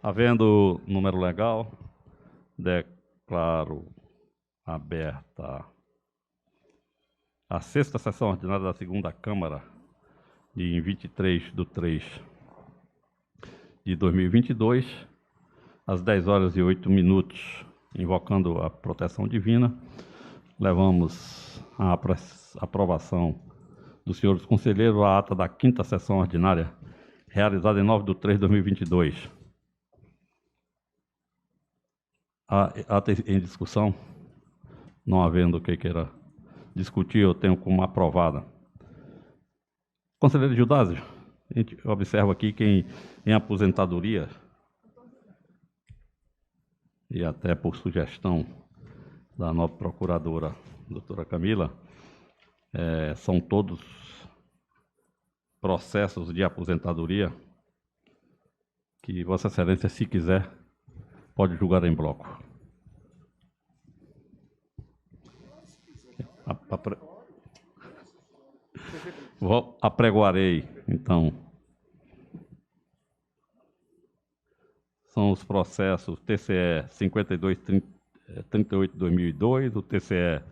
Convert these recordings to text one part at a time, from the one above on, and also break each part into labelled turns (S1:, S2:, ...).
S1: Havendo número legal, declaro aberta a sexta sessão ordinária da segunda Câmara, de 23/3/2022, às 10h08, invocando a proteção divina. Levamos à aprovação dos senhores conselheiros a ata da quinta sessão ordinária, realizada em 9/3/2022. Ata em discussão, não havendo o que queira discutir, eu tenho como aprovada. Conselheiro Gildásio, a gente observa aqui que em aposentadoria, e até por sugestão da nova procuradora, doutora Camila, são todos processos de aposentadoria que Vossa Excelência, se quiser, pode julgar em bloco. Apregoarei, então. São os processos TCE 5238/2002, o TCE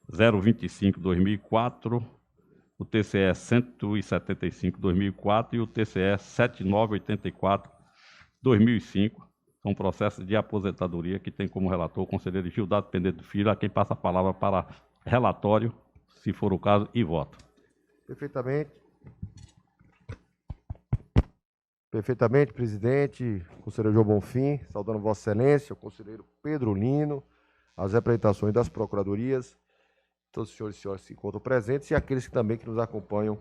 S1: 025/2004, o TCE 175/2004 e o TCE 7984/2005. São processos de aposentadoria que tem como relator o conselheiro Gildásio Pendeto Filho, a quem passa a palavra para relatório, se for o caso, e voto.
S2: Perfeitamente. Perfeitamente, presidente, conselheiro João Bonfim, saudando Vossa Excelência, o conselheiro Pedro Lino, as representações das procuradorias, todos os senhores e senhoras que se encontram presentes e aqueles também que nos acompanham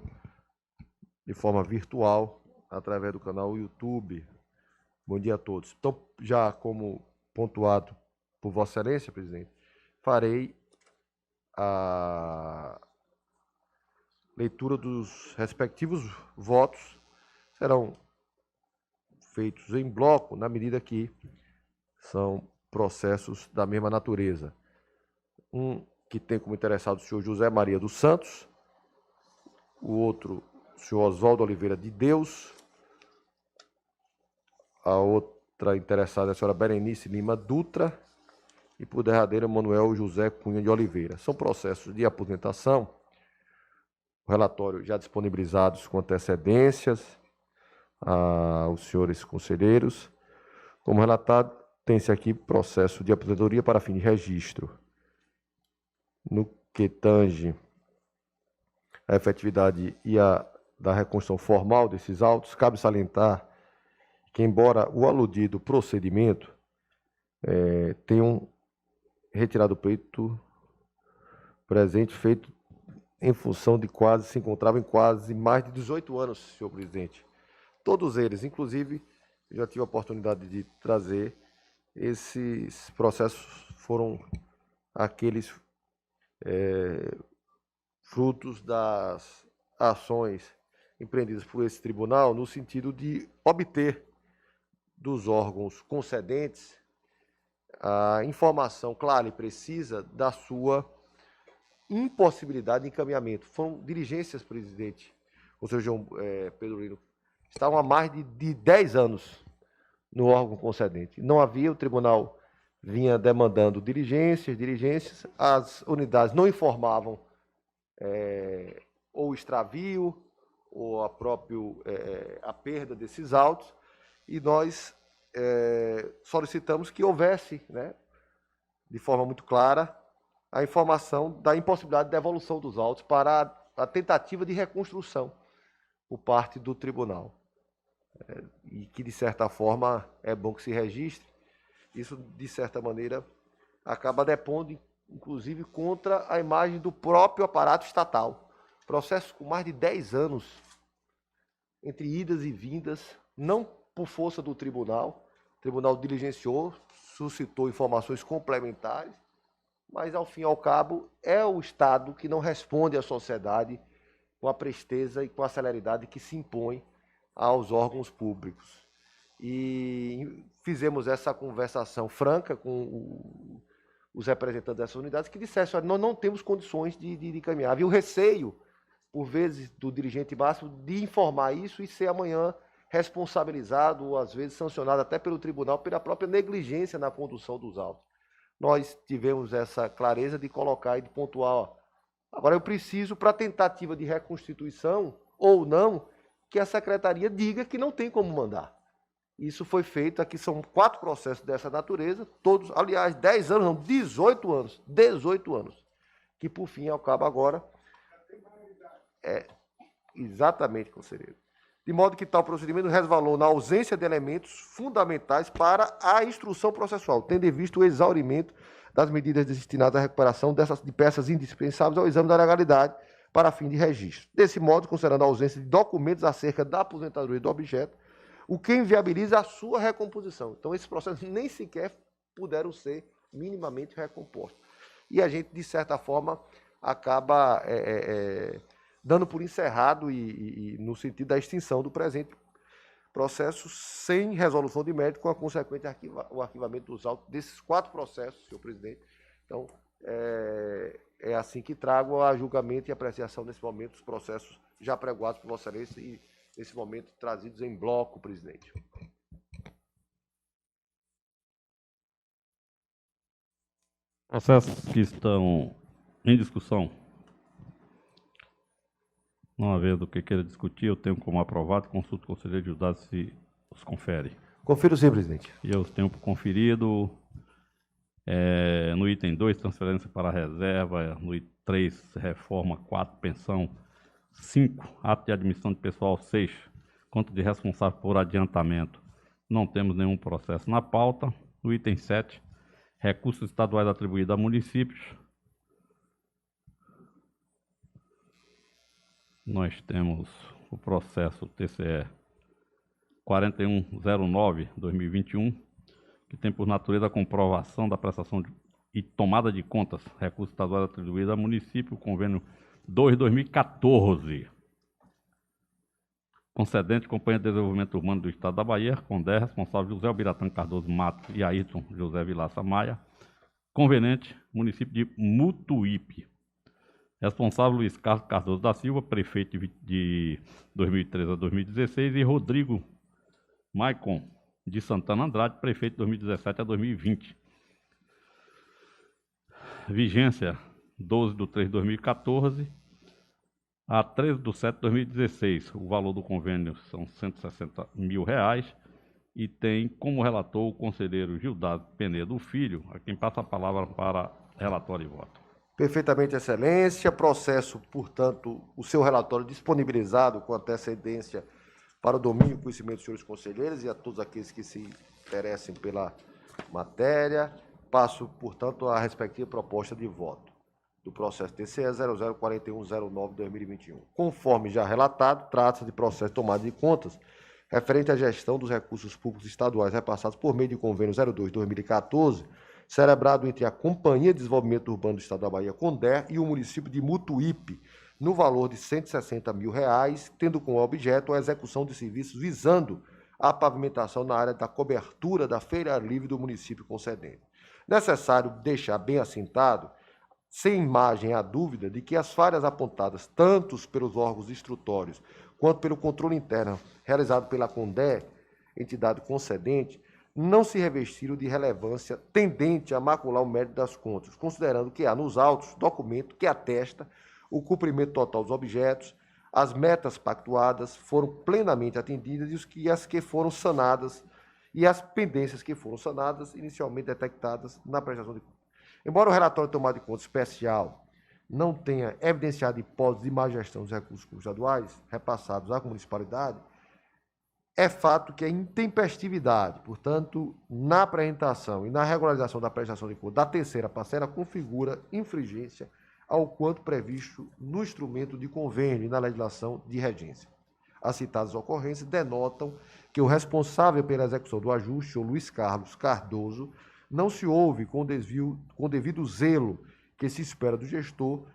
S2: de forma virtual através do canal YouTube. Bom dia a todos. Então, já como pontuado por Vossa Excelência, presidente, farei a leitura dos respectivos votos. Serão feitos em bloco, na medida que são processos da mesma natureza. Um que tem como interessado o senhor José Maria dos Santos, o outro, o senhor Oswaldo Oliveira de Deus, a outra interessada é a senhora Berenice Lima Dutra e, por derradeiro, Manuel José Cunha de Oliveira. São processos de aposentação, o relatório já disponibilizados com antecedências aos senhores conselheiros. Como relatado, tem-se aqui processo de aposentadoria para fim de registro. No que tange a efetividade e a da reconstrução formal desses autos, cabe salientar que, embora o aludido procedimento tenham retirado o pleito presente feito em função de se encontravam em quase mais de 18 anos, senhor presidente. Todos eles, inclusive, eu já tive a oportunidade de trazer, esses processos foram aqueles frutos das ações empreendidas por esse tribunal no sentido de obter dos órgãos concedentes a informação clara e precisa da sua impossibilidade de encaminhamento. Foram diligências, presidente, o senhor João Pedro Lino, estavam há mais de 10 anos no órgão concedente. Não havia, o tribunal vinha demandando diligências, as unidades não informavam ou extravio, ou a perda desses autos, e nós solicitamos que houvesse, né, de forma muito clara, a informação da impossibilidade de devolução dos autos para a tentativa de reconstrução por parte do tribunal. E que, de certa forma, é bom que se registre. Isso, de certa maneira, acaba depondo, inclusive, contra a imagem do próprio aparato estatal. Processo com mais de 10 anos, entre idas e vindas, não por força do tribunal. O tribunal diligenciou, suscitou informações complementares, mas, ao fim e ao cabo, é o Estado que não responde à sociedade com a presteza e com a celeridade que se impõe aos órgãos públicos. E fizemos essa conversação franca com os representantes dessas unidades que disseram: nós não temos condições de caminhar. Havia o receio, por vezes, do dirigente máximo de informar isso e ser amanhã responsabilizado ou, às vezes, sancionado até pelo tribunal pela própria negligência na condução dos autos. Nós tivemos essa clareza de colocar e de pontuar, ó, agora eu preciso, para tentativa de reconstituição ou não, que a secretaria diga que não tem como mandar. Isso foi feito, aqui são 4 processos dessa natureza, todos, aliás, 10 anos, não, 18 anos, que por fim acaba agora. Exatamente, conselheiro. De modo que tal procedimento resvalou na ausência de elementos fundamentais para a instrução processual, tendo em vista o exaurimento das medidas destinadas à recuperação de peças indispensáveis ao exame da legalidade para fim de registro. Desse modo, considerando a ausência de documentos acerca da aposentadoria do objeto, o que inviabiliza a sua recomposição. Então, esses processos nem sequer puderam ser minimamente recompostos. E a gente, de certa forma, acaba dando por encerrado e no sentido da extinção do presente processo sem resolução de mérito, com a consequente o arquivamento dos autos desses 4 processos, senhor presidente. Então, é assim que trago a julgamento e apreciação nesse momento os processos já pregoados por Vossa Excelência e, nesse momento, trazidos em bloco, presidente.
S1: Processos que estão em discussão. Não havendo o que queira discutir, eu tenho como aprovado, consulto o conselheiro de julgado se os confere.
S2: Confiro sim, presidente.
S1: E eu tenho conferido. No item 2, transferência para a reserva. No item 3, reforma. 4, pensão. 5, ato de admissão de pessoal. 6, conta de responsável por adiantamento. Não temos nenhum processo na pauta. No item 7, recursos estaduais atribuídos a municípios. Nós temos o processo TCE 4109/2021, que tem por natureza a comprovação da prestação e tomada de contas, recursos estaduais atribuídos a município, convênio 2/2014. Concedente, Companhia de Desenvolvimento Urbano do Estado da Bahia, CONDER, responsável José Albiratã Cardoso Matos e Ayrton José Vilaça Maia. Conveniente, município de Mutuípe. Responsável Luiz Carlos Cardoso da Silva, prefeito de 2013 a 2016, e Rodrigo Maicon de Santana Andrade, prefeito de 2017 a 2020. Vigência 12/3/2014 a 13/7/2016. O valor do convênio são R$160 mil e tem como relator o conselheiro Gildardo Penedo Filho, a quem passa a palavra para relatório e voto.
S2: Perfeitamente, excelência. Processo, portanto, o seu relatório disponibilizado com antecedência para o domínio e conhecimento dos senhores conselheiros e a todos aqueles que se interessem pela matéria. Passo, portanto, a respectiva proposta de voto do processo TCE 004109/2021. Conforme já relatado, trata-se de processo de tomada de contas referente à gestão dos recursos públicos estaduais repassados por meio de convênio 02/2014, celebrado entre a Companhia de Desenvolvimento Urbano do Estado da Bahia, CONDER, e o município de Mutuípe, no valor de R$160 mil, tendo como objeto a execução de serviços visando a pavimentação na área da cobertura da feira livre do município concedente. Necessário deixar bem assentado, sem margem à dúvida, de que as falhas apontadas tanto pelos órgãos instrutórios quanto pelo controle interno realizado pela CONDER, entidade concedente, não se revestiram de relevância tendente a macular o mérito das contas, considerando que há nos autos documento que atesta o cumprimento total dos objetos, as metas pactuadas foram plenamente atendidas e as que foram sanadas e as pendências que foram sanadas inicialmente detectadas na prestação de contas. Embora o relatório de tomada de contas especial não tenha evidenciado hipótese de má gestão dos recursos públicos estaduais repassados à municipalidade, é fato que a intempestividade, portanto, na apresentação e na regularização da prestação de contas da terceira parcela configura infringência ao quanto previsto no instrumento de convênio e na legislação de regência. As citadas ocorrências denotam que o responsável pela execução do ajuste, o Luiz Carlos Cardoso, não se houve com devido zelo que se espera do gestor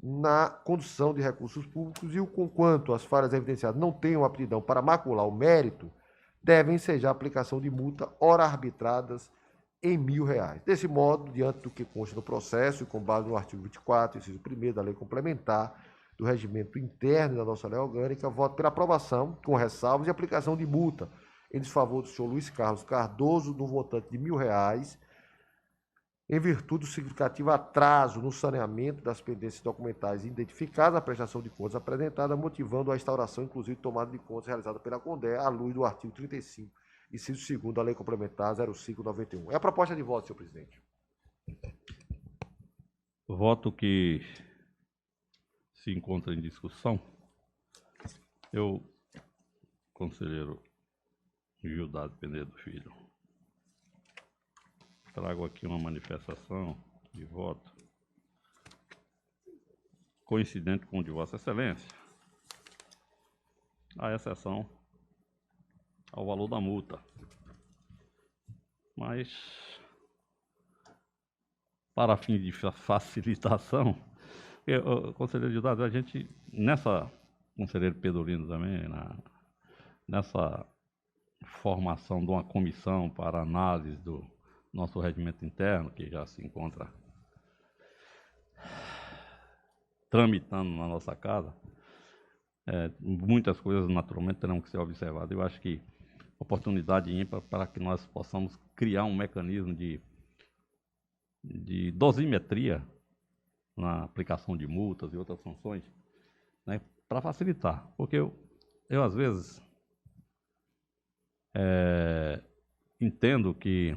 S2: na condução de recursos públicos e o conquanto as falhas evidenciadas não tenham aptidão para macular o mérito, devem ensejar a aplicação de multa ora arbitradas em R$1.000. Desse modo, diante do que consta no processo e com base no artigo 24, inciso 1º da Lei Complementar do regimento interno da nossa lei orgânica, voto pela aprovação, com ressalvas, e aplicação de multa em desfavor do senhor Luiz Carlos Cardoso, no montante de R$ 1.000, em virtude do significativo atraso no saneamento das pendências documentais identificadas na prestação de contas apresentada, motivando a instauração, inclusive, de tomada de contas realizada pela CONDE, à luz do artigo 35, inciso 2º da Lei Complementar 0591. É a proposta de voto, senhor presidente.
S1: Voto que se encontra em discussão. Eu, conselheiro Gildado Penedo Filho, trago aqui uma manifestação de voto coincidente com o de Vossa Excelência, à exceção ao valor da multa. Mas, para fim de facilitação, conselheiro Gildado, a gente, conselheiro Pedrolino também, nessa formação de uma comissão para análise do nosso regimento interno, que já se encontra tramitando na nossa casa, muitas coisas naturalmente terão que ser observadas. Eu acho que oportunidade ímpar para que nós possamos criar um mecanismo de dosimetria na aplicação de multas e outras sanções, né, para facilitar. Porque eu às vezes, entendo que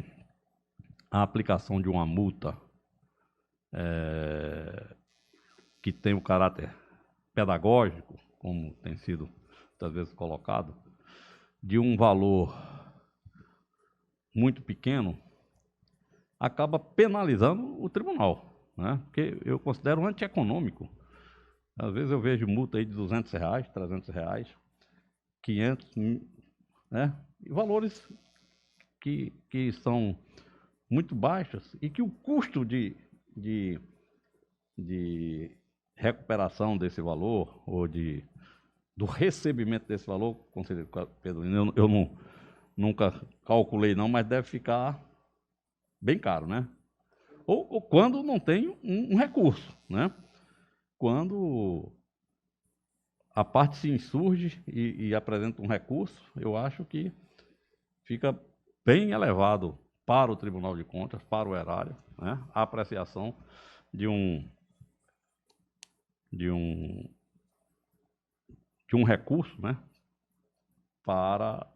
S1: a aplicação de uma multa que tem o caráter pedagógico, como tem sido muitas vezes colocado, de um valor muito pequeno, acaba penalizando o tribunal, né? Porque eu considero antieconômico. Às vezes eu vejo multa aí de R$200, R$300, 500, né? E valores que são muito baixos e que o custo de recuperação desse valor ou do recebimento desse valor, conselheiro Pedrolino, eu nunca calculei não, mas deve ficar bem caro, né? Ou quando não tem um recurso, né? Quando a parte se insurge e apresenta um recurso, eu acho que fica bem elevado para o Tribunal de Contas, para o erário, né, a apreciação de um recurso, né, para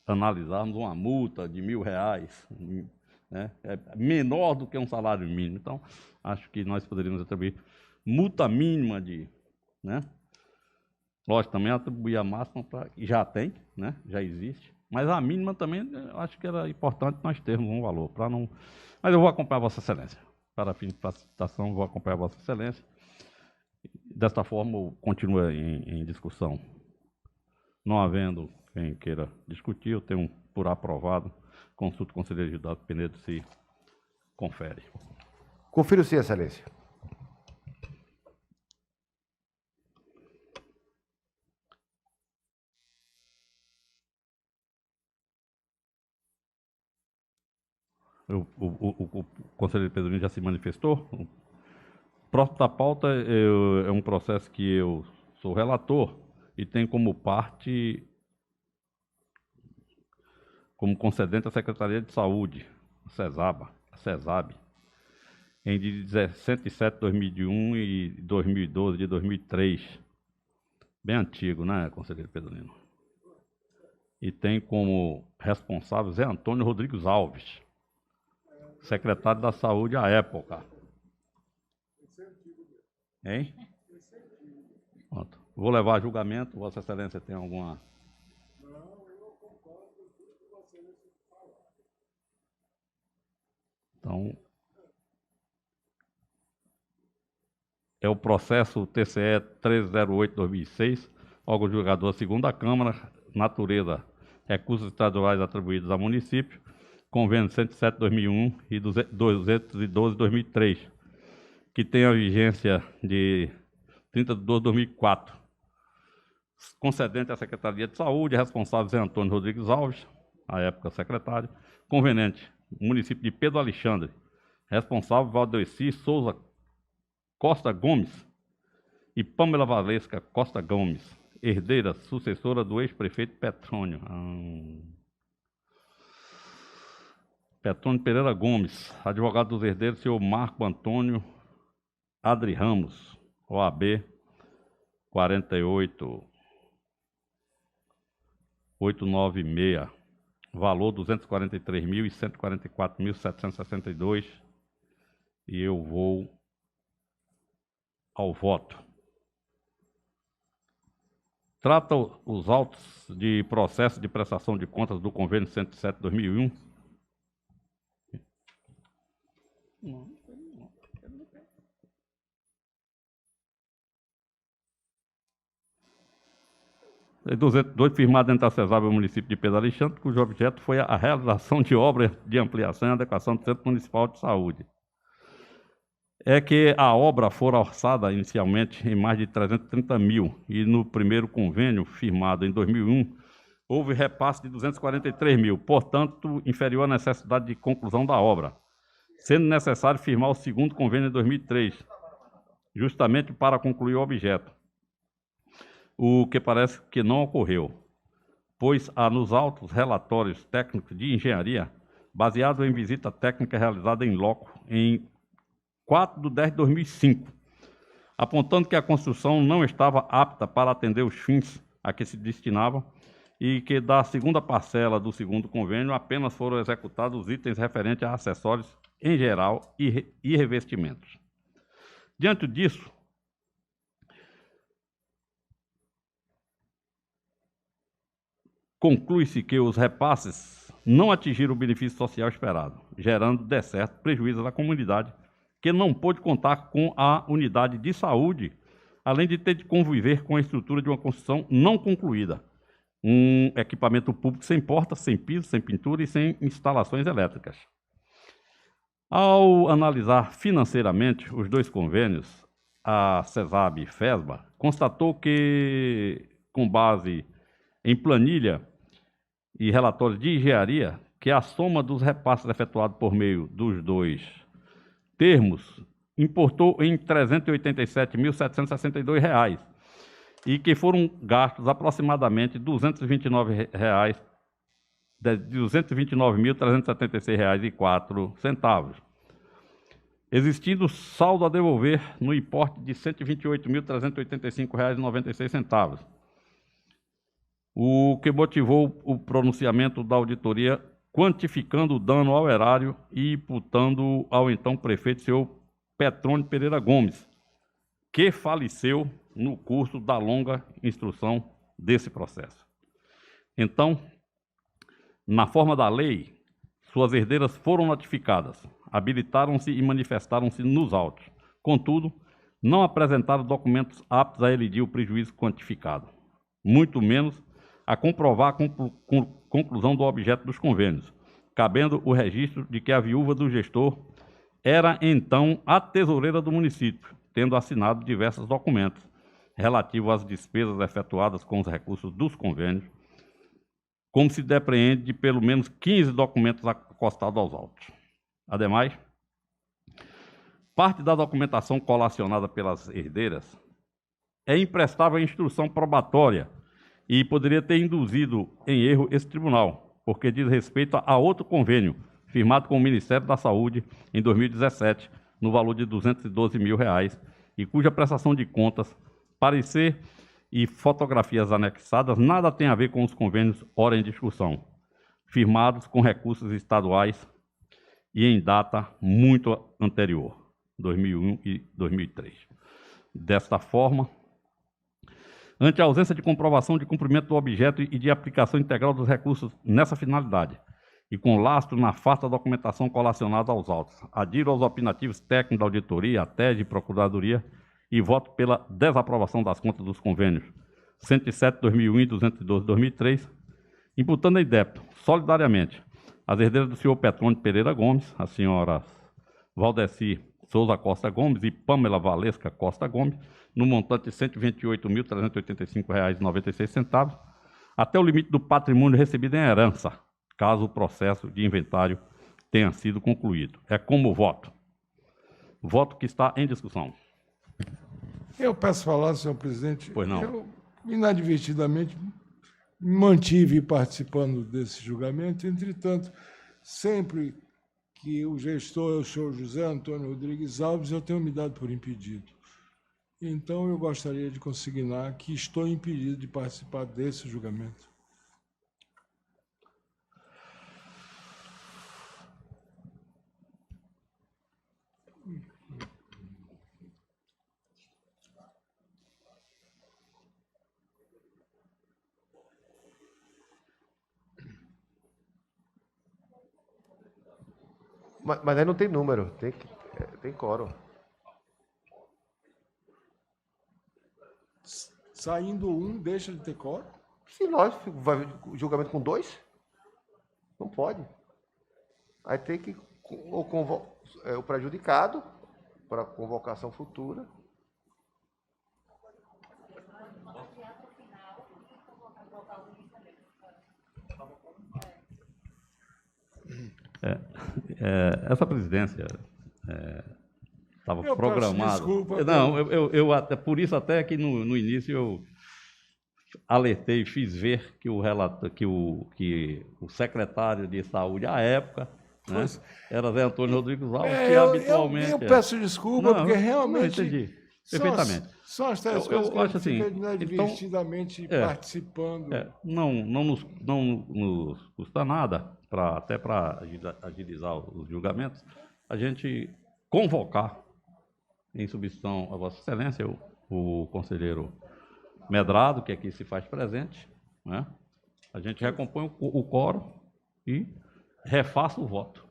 S1: analisarmos uma multa de R$1.000, né, menor do que um salário mínimo. Então, acho que nós poderíamos atribuir multa mínima né, lógico, também atribuir a máxima, já tem, né, já existe, mas a mínima também, eu acho que era importante nós termos um valor, para não... Mas eu vou acompanhar Vossa Excelência. Para fim de facilitação, vou acompanhar Vossa Excelência. Desta forma, continua em discussão. Não havendo quem queira discutir, eu tenho por aprovado. Consulto o conselheiro Gildado Penedo se confere.
S2: Confiro sim, Excelência.
S1: O conselheiro Pedrolino já se manifestou. O próximo da pauta é um processo que eu sou relator e tem como parte, como concedente, a Secretaria de Saúde, a CESAB, em de 17 de 2001 e 2012, de 2003. Bem antigo, né, conselheiro Pedrolino? E tem como responsável Zé Antônio Rodrigues Alves, secretário da Saúde à época. Hein? Pronto. Vou levar a julgamento. Vossa Excelência tem alguma... Não, eu não concordo com tudo que Vossa Excelência falar. Então, é o processo TCE 1308-2006, órgão julgador da segunda Câmara, natureza, recursos estaduais atribuídos ao município, convênio 107/2001 e 212/2003, que tem a vigência de 30 de 12 de 2004. Concedente à Secretaria de Saúde, responsável Zé Antônio Rodrigues Alves, à época secretário. Conveniente, município de Pedro Alexandre, responsável Valdeci Souza Costa Gomes, e Pâmela Valesca Costa Gomes, herdeira, sucessora do ex-prefeito Petrônio. Petrônio Pereira Gomes, advogado dos herdeiros, senhor Marco Antônio Adri Ramos, OAB 48896, valor R$ 243.144.762, e eu vou ao voto. Trata os autos de processo de prestação de contas do Convênio 107/2001. E 202, firmado entre a CESAB e o município de Pedro Alexandre, cujo objeto foi a realização de obras de ampliação e adequação do Centro Municipal de Saúde. É que a obra fora orçada inicialmente em mais de 330 mil, e no primeiro convênio, firmado em 2001, houve repasse de 243 mil, portanto, inferior à necessidade de conclusão da obra, sendo necessário firmar o segundo convênio em 2003, justamente para concluir o objeto, o que parece que não ocorreu, pois há nos autos relatórios técnicos de engenharia, baseado em visita técnica realizada em loco em 4/10/2005, apontando que a construção não estava apta para atender os fins a que se destinava e que da segunda parcela do segundo convênio apenas foram executados os itens referentes a acessórios em geral e revestimentos. Diante disso, conclui-se que os repasses não atingiram o benefício social esperado, gerando, de certo, prejuízo à comunidade, que não pôde contar com a unidade de saúde, além de ter de conviver com a estrutura de uma construção não concluída, um equipamento público sem porta, sem piso, sem pintura e sem instalações elétricas. Ao analisar financeiramente os dois convênios, a CESAB e FESBA constatou que, com base em planilha e relatórios de engenharia, que a soma dos repasses efetuados por meio dos dois termos importou em R$ 387.762 e que foram gastos aproximadamente R$ 229.376,04, existindo saldo a devolver no importe de R$ 128.385,96, o que motivou o pronunciamento da auditoria quantificando o dano ao erário e imputando ao então prefeito, senhor Petrônio Pereira Gomes, que faleceu no curso da longa instrução desse processo. Então, na forma da lei, suas herdeiras foram notificadas, habilitaram-se e manifestaram-se nos autos. Contudo, não apresentaram documentos aptos a elidir o prejuízo quantificado, muito menos a comprovar a conclusão do objeto dos convênios, cabendo o registro de que a viúva do gestor era, então, a tesoureira do município, tendo assinado diversos documentos relativos às despesas efetuadas com os recursos dos convênios, como se depreende de pelo menos 15 documentos acostados aos autos. Ademais, parte da documentação colacionada pelas herdeiras é imprestável à instrução probatória e poderia ter induzido em erro esse tribunal, porque diz respeito a outro convênio firmado com o Ministério da Saúde em 2017, no valor de R$ 212 mil, e cuja prestação de contas, parecer e fotografias anexadas nada tem a ver com os convênios ora em discussão, firmados com recursos estaduais e em data muito anterior, 2001 e 2003. Desta forma, ante a ausência de comprovação de cumprimento do objeto e de aplicação integral dos recursos nessa finalidade, e com lastro na farta documentação colacionada aos autos, adiro aos opinativos técnicos da auditoria, a TED e Procuradoria, e voto pela desaprovação das contas dos convênios 107/2001 e 212/2003, imputando em débito, solidariamente, as herdeiras do senhor Petrônio Pereira Gomes, as senhoras Valdeci Souza Costa Gomes e Pâmela Valesca Costa Gomes, no montante de R$ 128.385,96, até o limite do patrimônio recebido em herança, caso o processo de inventário tenha sido concluído. É como voto. Voto que está em discussão.
S3: Eu peço falar, senhor presidente.
S1: Pois não.
S3: Eu, inadvertidamente, me mantive participando desse julgamento. Entretanto, sempre que o gestor é o senhor José Antônio Rodrigues Alves, eu tenho me dado por impedido. Então, eu gostaria de consignar que estou impedido de participar desse julgamento.
S2: Mas aí não tem número, tem quórum.
S3: Saindo um, deixa de ter quórum?
S2: Sim, lógico, vai julgamento com 2? Não pode. Aí tem que o prejudicado para convocação futura.
S1: Essa presidência estava
S3: Eu peço
S1: programada.
S3: desculpa,
S1: Não, eu até, por isso até que no início eu alertei, fiz ver que o secretário de saúde à época, né,
S3: Pois.
S1: era Zé Antônio Rodrigues Alves, que
S3: Eu
S1: habitualmente...
S3: peço desculpa,
S1: Não,
S3: porque
S1: não,
S3: realmente...
S1: entendi perfeitamente.
S3: São as tais
S1: Eu
S3: coisas que a
S1: acho
S3: gente fica
S1: assim,
S3: inadvertidamente
S1: então,
S3: participando.
S1: não nos custa nada, até para agilizar os julgamentos, a gente convocar, em substituição a Vossa Excelência, o conselheiro Medrado, que aqui se faz presente, né? A gente recompõe o quórum e refaça o voto.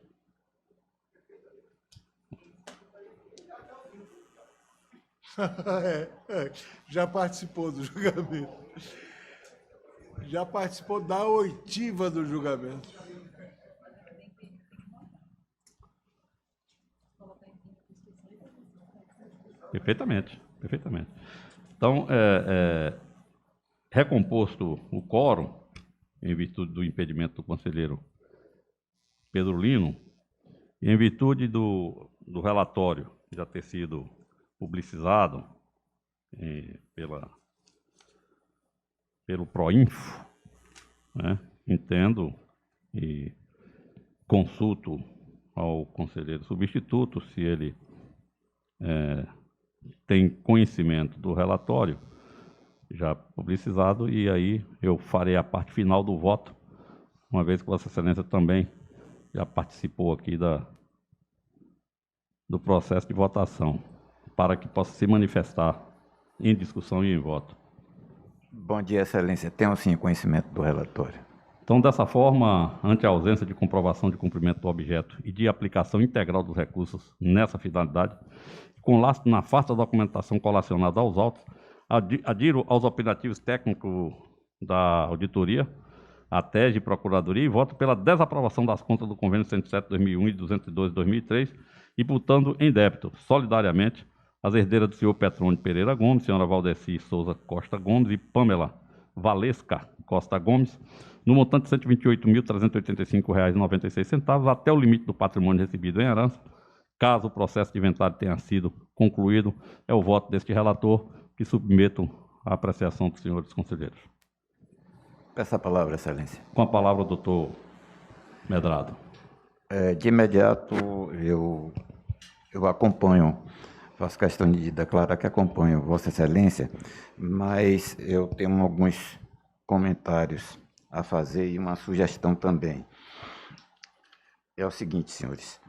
S3: Já participou do julgamento. Já participou da oitiva do julgamento.
S1: Perfeitamente. Então, recomposto o quórum, em virtude do impedimento do conselheiro Pedro Lino, e em virtude do relatório já ter sido publicizado pelo Proinfo, né, entendo e consulto ao conselheiro substituto se ele tem conhecimento do relatório já publicizado, e aí eu farei a parte final do voto, uma vez que Vossa Excelência também já participou aqui do processo de votação, para que possa se manifestar em discussão e em voto.
S4: Bom dia, Excelência. Tenho sim conhecimento do relatório.
S1: Então, dessa forma, ante a ausência de comprovação de cumprimento do objeto e de aplicação integral dos recursos nessa finalidade, com lastro na farta documentação colacionada aos autos, adiro aos opinativos técnicos da auditoria, a TEG e Procuradoria, e voto pela desaprovação das contas do convênio 107/2001 e 202/2003, imputando em débito, solidariamente, as herdeiras do senhor Petrônio Pereira Gomes, senhora Valdeci Souza Costa Gomes e Pamela Valesca Costa Gomes, no montante de R$ 128.385,96, até o limite do patrimônio recebido em herança. Caso o processo de inventário tenha sido concluído, é o voto deste relator que submeto à apreciação dos senhores conselheiros.
S4: Peço a palavra, Excelência.
S1: Com a palavra, o doutor Medrado.
S4: De imediato, eu acompanho, faço questão de declarar que acompanho Vossa Excelência, mas eu tenho alguns comentários a fazer e uma sugestão também. É o seguinte, senhores.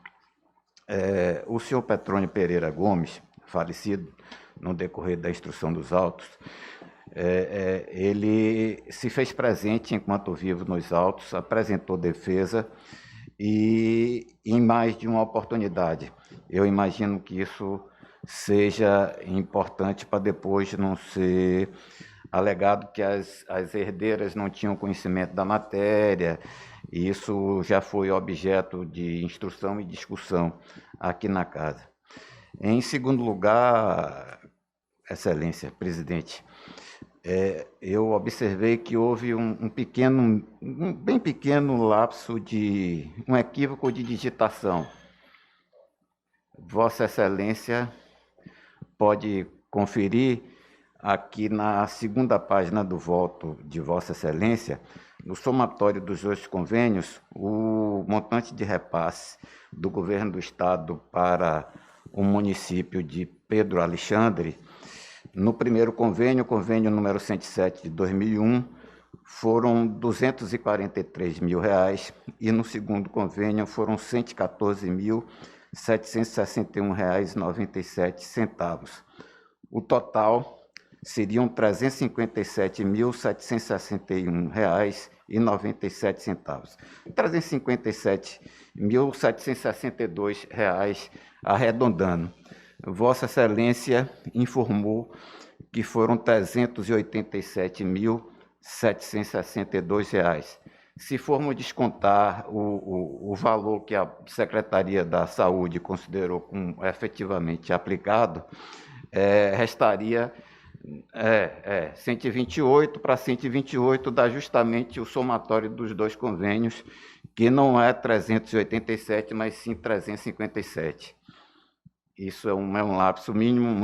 S4: O senhor Petrônio Pereira Gomes, falecido no decorrer da instrução dos autos, ele se fez presente enquanto vivo nos autos, apresentou defesa e em mais de uma oportunidade. Eu imagino que isso seja importante para depois não ser alegado que as herdeiras não tinham conhecimento da matéria. E isso já foi objeto de instrução e discussão aqui na casa. Em segundo lugar, Excelência, presidente, eu observei que houve um bem pequeno lapso de um equívoco de digitação. Vossa Excelência pode conferir, aqui na segunda página do voto de Vossa Excelência, no somatório dos dois convênios, o montante de repasse do Governo do Estado para o município de Pedro Alexandre, no primeiro convênio, convênio número 107 de 2001, foram R$ 243 mil, e no segundo convênio foram R$ 114.761,97. O total seriam R$ 357.761,97. R$ 357.762, arredondando. Vossa Excelência informou que foram R$ 387.762. Se formos descontar o valor que a Secretaria da Saúde considerou como efetivamente aplicado, restaria 128 para 128, dá justamente o somatório dos dois convênios, que não é 387, mas sim 357. Isso é um lapso mínimo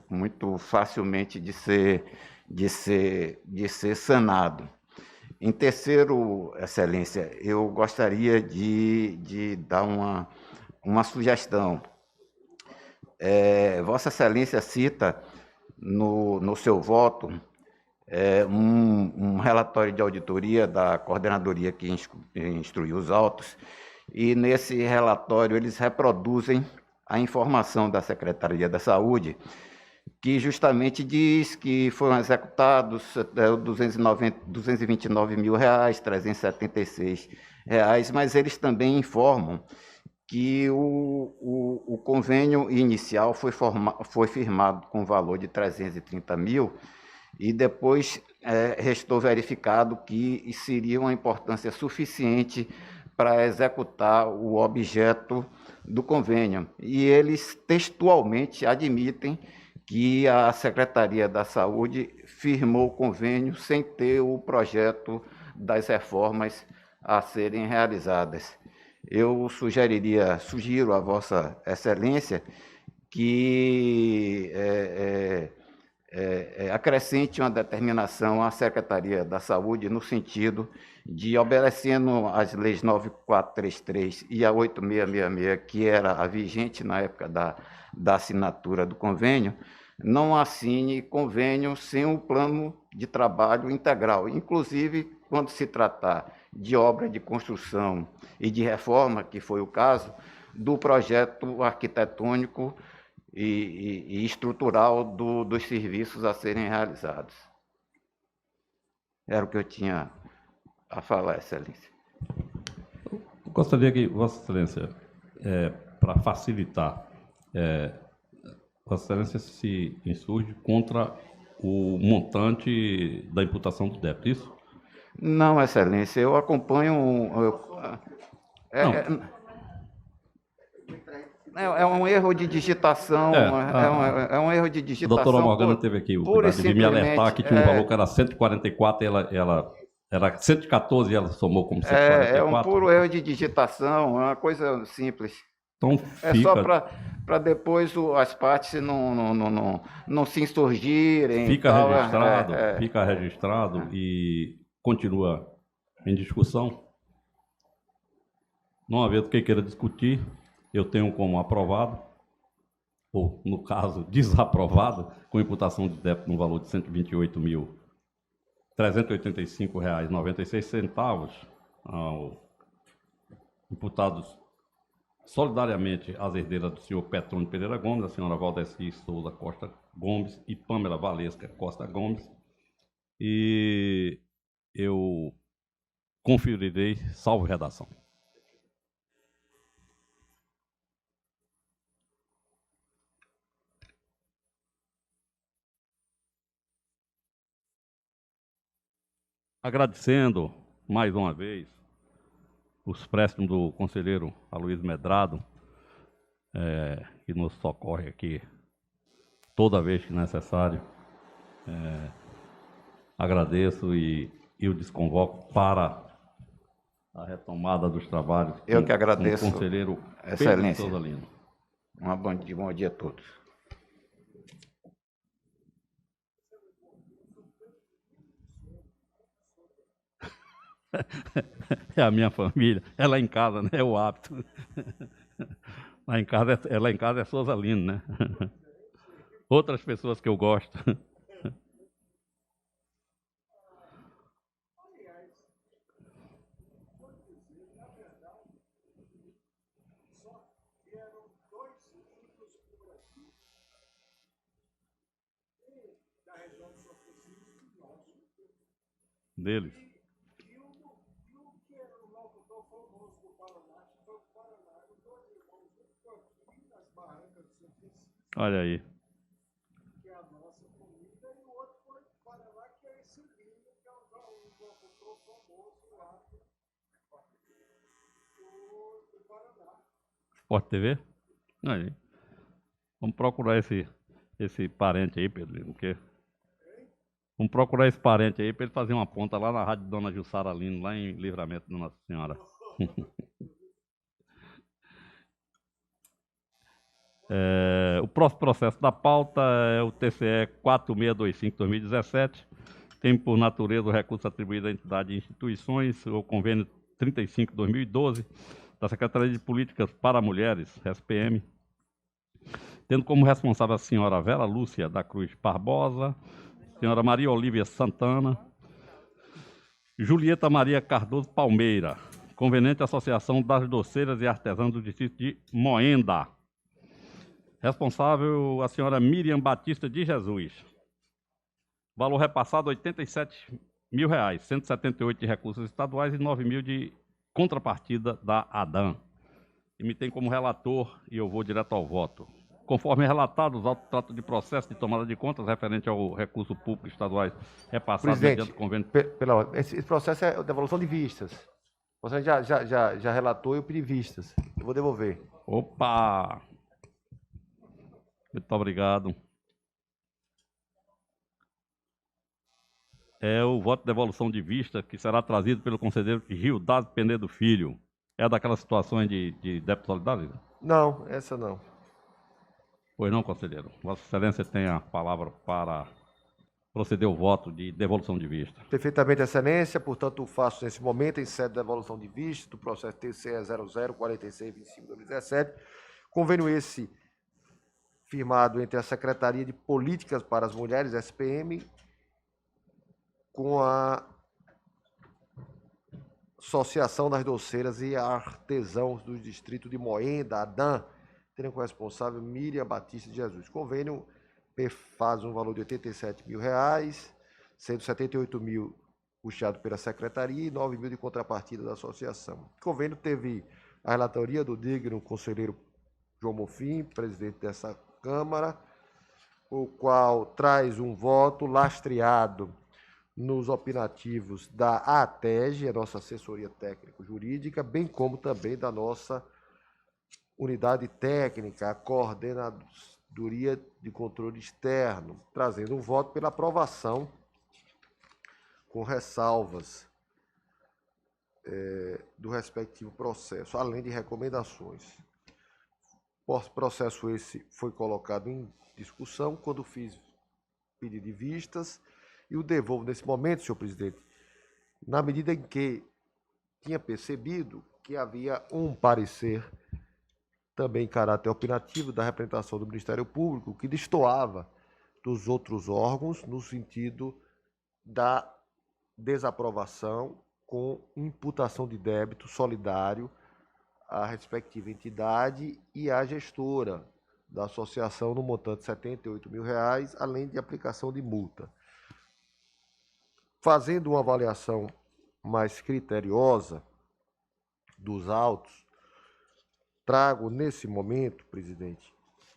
S4: muito facilmente de ser sanado. Em terceiro, Excelência, eu gostaria de dar uma sugestão. Vossa Excelência cita no seu voto um relatório de auditoria da coordenadoria que instruiu os autos, e nesse relatório eles reproduzem a informação da Secretaria da Saúde, que justamente diz que foram executados R$ 229 mil, R$ 376, mas eles também informam que o convênio inicial foi firmado com valor de 330 mil, e depois restou verificado que seria uma importância suficiente para executar o objeto do convênio. E eles textualmente admitem que a Secretaria da Saúde firmou o convênio sem ter o projeto das reformas a serem realizadas. Eu sugiro a Vossa Excelência que acrescente uma determinação à Secretaria da Saúde no sentido de, obedecendo às leis 9433 e a 8666, que era a vigente na época da assinatura do convênio, não assine convênio sem um plano de trabalho integral, inclusive quando se tratar de obra de construção e de reforma, que foi o caso, do projeto arquitetônico e estrutural dos serviços a serem realizados. Era o que eu tinha a falar, Excelência.
S1: Eu gostaria que, Vossa Excelência, para facilitar, Vossa Excelência se insurge contra o montante da imputação do débito, isso?
S4: Não, Excelência, eu acompanho... É um erro de digitação. É um erro de digitação.
S1: A doutora Morgana teve aqui o cuidado de me alertar que tinha um valor que era 144, ela era 114 e ela somou como 144.
S4: É um puro erro de digitação, é uma coisa simples.
S1: Então,
S4: é só para depois as partes não se insurgirem.
S1: Fica registrado, fica registrado e continua em discussão. Não havendo quem queira discutir, eu tenho como aprovado, ou, no caso, desaprovado, com imputação de débito no valor de R$ 128.385,96 imputados solidariamente às herdeiras do senhor Petrônio Pereira Gomes, a senhora Valdeci Souza Costa Gomes e Pâmela Valesca Costa Gomes. E eu conferirei salvo redação. Agradecendo mais uma vez os préstimos do conselheiro Aloysio Medrado, que nos socorre aqui toda vez que necessário. Agradeço e o desconvoco para a retomada dos trabalhos.
S4: Eu que agradeço,
S1: com o conselheiro
S4: Excelência.
S1: Pedro Souza Lino.
S4: Bom dia a todos.
S1: É a minha família. É lá em casa, né? É o hábito. Lá em casa é Souza Lino, né? Outras pessoas que eu gosto. Deles. Olha aí. Sport TV? Aí. Vamos procurar esse parente aí, Pedro, porque vamos procurar esse parente aí para ele fazer uma ponta lá na rádio Dona Jussara Lino, lá em Livramento da Nossa Senhora. O próximo processo da pauta é o TCE 4625/2017. Tem por natureza o recurso atribuído à entidade e instituições, o convênio 35/2012 da Secretaria de Políticas para Mulheres, SPM, tendo como responsável a senhora Vera Lúcia da Cruz Barbosa, senhora Maria Olívia Santana, Julieta Maria Cardoso Palmeira, conveniente Associação das Doceiras e Artesãs do Distrito de Moenda. Responsável a senhora Miriam Batista de Jesus. Valor repassado R$ 87.000, 178 de recursos estaduais e 9.000 de contrapartida da ADAM. E me tem como relator e eu vou direto ao voto. Conforme relatado, os autos tratam de processo de tomada de contas referente ao recurso público estaduais repassado
S2: Presidente,
S1: mediante convênio.
S2: esse processo é devolução de vistas. Você já relatou e eu pedi vistas. Eu vou devolver.
S1: Opa! Muito obrigado. É o voto de devolução de vista que será trazido pelo conselheiro Gildardo Penedo Filho. É daquelas situações de débito solidário?
S2: Não, essa não.
S1: Pois não, conselheiro. Vossa Excelência tem a palavra para proceder ao voto de devolução de vista.
S2: Perfeitamente, Excelência. Portanto, faço nesse momento, em sede de devolução de vista, do processo TCE 004625/2017, convênio esse firmado entre a Secretaria de Políticas para as Mulheres, SPM, com a Associação das Doceiras e Artesãos do Distrito de Moenda, ADAM, tendo como responsável Miriam Batista de Jesus. Convênio faz um valor de R$ 87.000, sendo 78.000 puxado pela Secretaria e 9.000 de contrapartida da associação. O convênio teve a relatoria do digno conselheiro João Bonfim, presidente dessa Câmara, o qual traz um voto lastreado nos opinativos da ATEG, a nossa assessoria técnico-jurídica, bem como também da nossa unidade técnica, a Coordenadoria de Controle Externo, trazendo um voto pela aprovação com ressalvas do respectivo processo, além de recomendações. O processo esse foi colocado em discussão quando fiz pedido de vistas e o devolvo nesse momento, senhor presidente, na medida em que tinha percebido que havia um parecer também em caráter opinativo da representação do Ministério Público que destoava dos outros órgãos no sentido da desaprovação com imputação de débito solidário à respectiva entidade e à gestora da associação no montante de R$ 78.000, além de aplicação de multa. Fazendo uma avaliação mais criteriosa dos autos, trago nesse momento, presidente,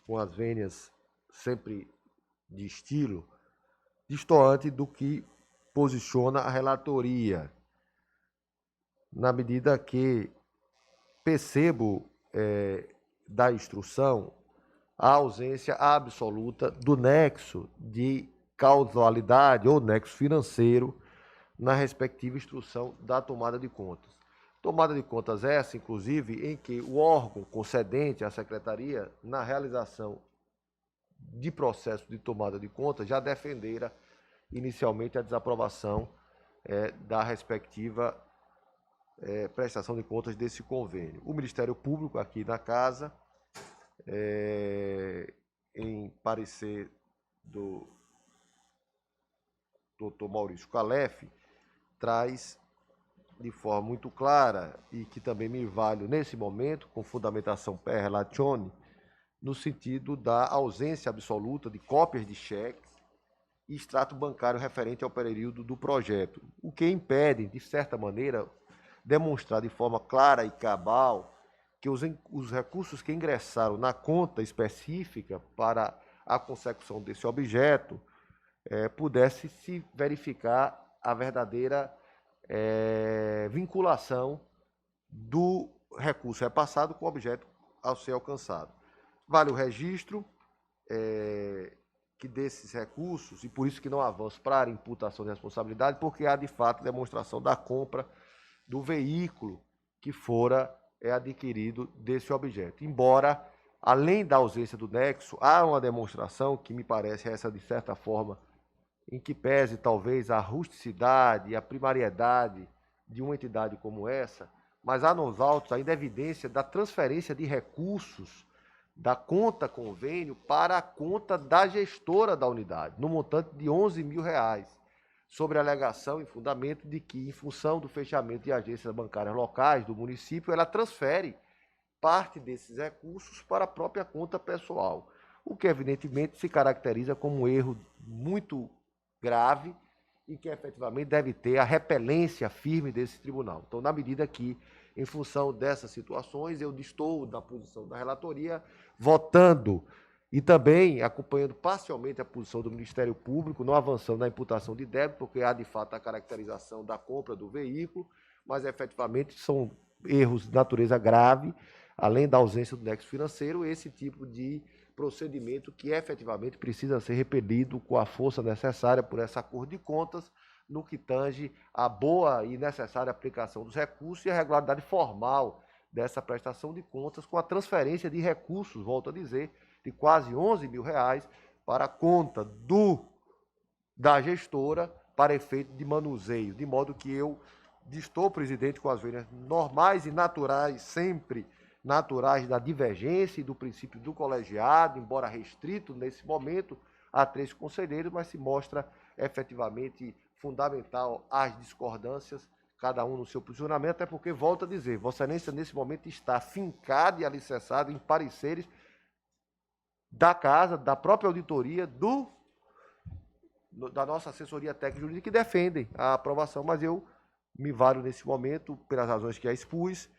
S2: com as vênias sempre de estilo, distoante do que posiciona a relatoria, na medida que percebo da instrução a ausência absoluta do nexo de causalidade ou nexo financeiro na respectiva instrução da tomada de contas. Tomada de contas essa, inclusive, em que o órgão concedente à secretaria, na realização de processo de tomada de contas, já defendera inicialmente a desaprovação da respectiva prestação de contas desse convênio. O Ministério Público, aqui na casa, em parecer do Dr. Maurício Calef, traz de forma muito clara e que também me valho nesse momento, com fundamentação per relatione, no sentido da ausência absoluta de cópias de cheques e extrato bancário referente ao período do projeto, o que impede, de certa maneira, demonstrar de forma clara e cabal que os recursos que ingressaram na conta específica para a consecução desse objeto pudesse se verificar a verdadeira vinculação do recurso repassado com o objeto ao ser alcançado. Vale o registro que desses recursos, e por isso que não avanço para a imputação de responsabilidade, porque há de fato demonstração da compra do veículo que fora adquirido desse objeto. Embora, além da ausência do nexo, há uma demonstração que me parece essa, de certa forma, em que pese talvez a rusticidade e a primariedade de uma entidade como essa, mas há nos autos ainda evidência da transferência de recursos da conta convênio para a conta da gestora da unidade, no montante de R$11 mil, sobre a alegação e fundamento de que, em função do fechamento de agências bancárias locais do município, ela transfere parte desses recursos para a própria conta pessoal, o que evidentemente se caracteriza como um erro muito grave e que efetivamente deve ter a repelência firme desse tribunal. Então, na medida que, em função dessas situações, eu estou na posição da relatoria, votando e também acompanhando parcialmente a posição do Ministério Público, não avançando na imputação de débito, porque há de fato a caracterização da compra do veículo, mas efetivamente são erros de natureza grave, além da ausência do nexo financeiro, esse tipo de procedimento que efetivamente precisa ser repelido com a força necessária por essa acordo de contas, no que tange a boa e necessária aplicação dos recursos e a regularidade formal dessa prestação de contas, com a transferência de recursos, volto a dizer, de quase R$11 mil para a conta da gestora para efeito de manuseio, de modo que eu estou, presidente, com as vênias normais e naturais, sempre naturais da divergência e do princípio do colegiado, embora restrito nesse momento a 3 conselheiros, mas se mostra efetivamente fundamental as discordâncias, cada um no seu posicionamento, até porque, volto a dizer, Vossa Excelência nesse momento está fincado e alicerçado em pareceres da casa, da própria auditoria, da nossa assessoria técnica jurídica, que defendem a aprovação, mas eu me valho nesse momento, pelas razões que já expus,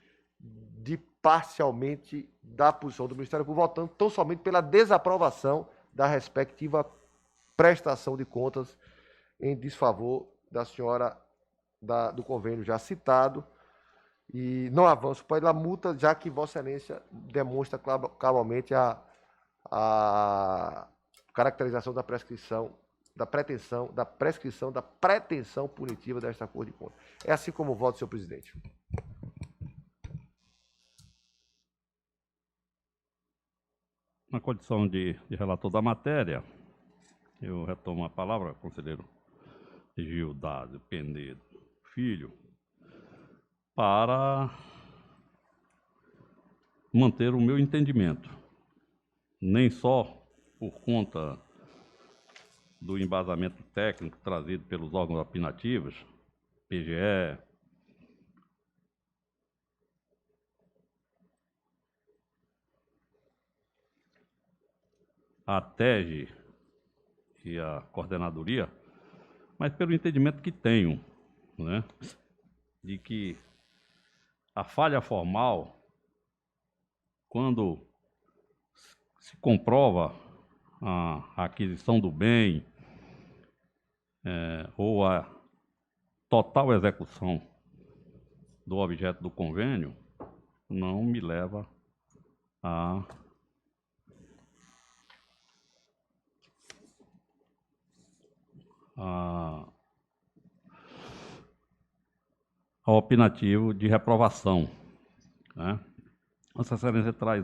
S2: de parcialmente da posição do Ministério Público, votando tão somente pela desaprovação da respectiva prestação de contas em desfavor da senhora do convênio já citado, e não avanço para a multa, já que Vossa Excelência demonstra cabalmente a caracterização da prescrição, da pretensão punitiva desta acordo de contas. É assim como voto, senhor presidente.
S1: Na condição de relator da matéria, eu retomo a palavra, conselheiro Gildásio Penedo Filho, para manter o meu entendimento, nem só por conta do embasamento técnico trazido pelos órgãos opinativos, PGE, a TEG e a coordenadoria, mas pelo entendimento que tenho, né, de que a falha formal, quando se comprova a aquisição do bem ou a total execução do objeto do convênio, não me leva a ao opinativo de reprovação, né? Vossa Excelência traz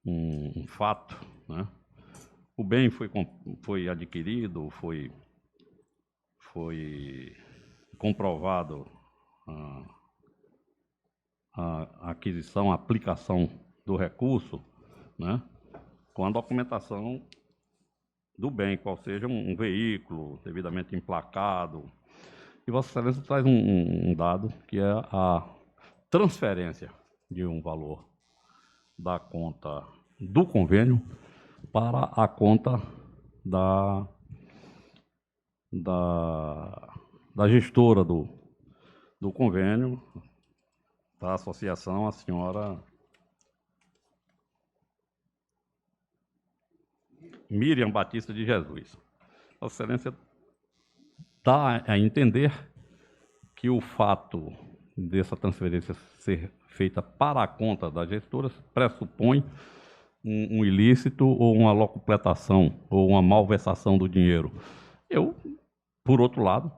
S1: um fato, né? O bem foi adquirido, foi comprovado a aquisição, a aplicação do recurso, né, com a documentação do bem, qual seja um veículo devidamente emplacado. E Vossa Excelência traz um dado, que é a transferência de um valor da conta do convênio para a conta da gestora do convênio, da associação, a senhora Miriam Batista de Jesus. Vossa Excelência dá a entender que o fato dessa transferência ser feita para a conta da gestora pressupõe um ilícito ou uma locupletação ou uma malversação do dinheiro. Eu, por outro lado,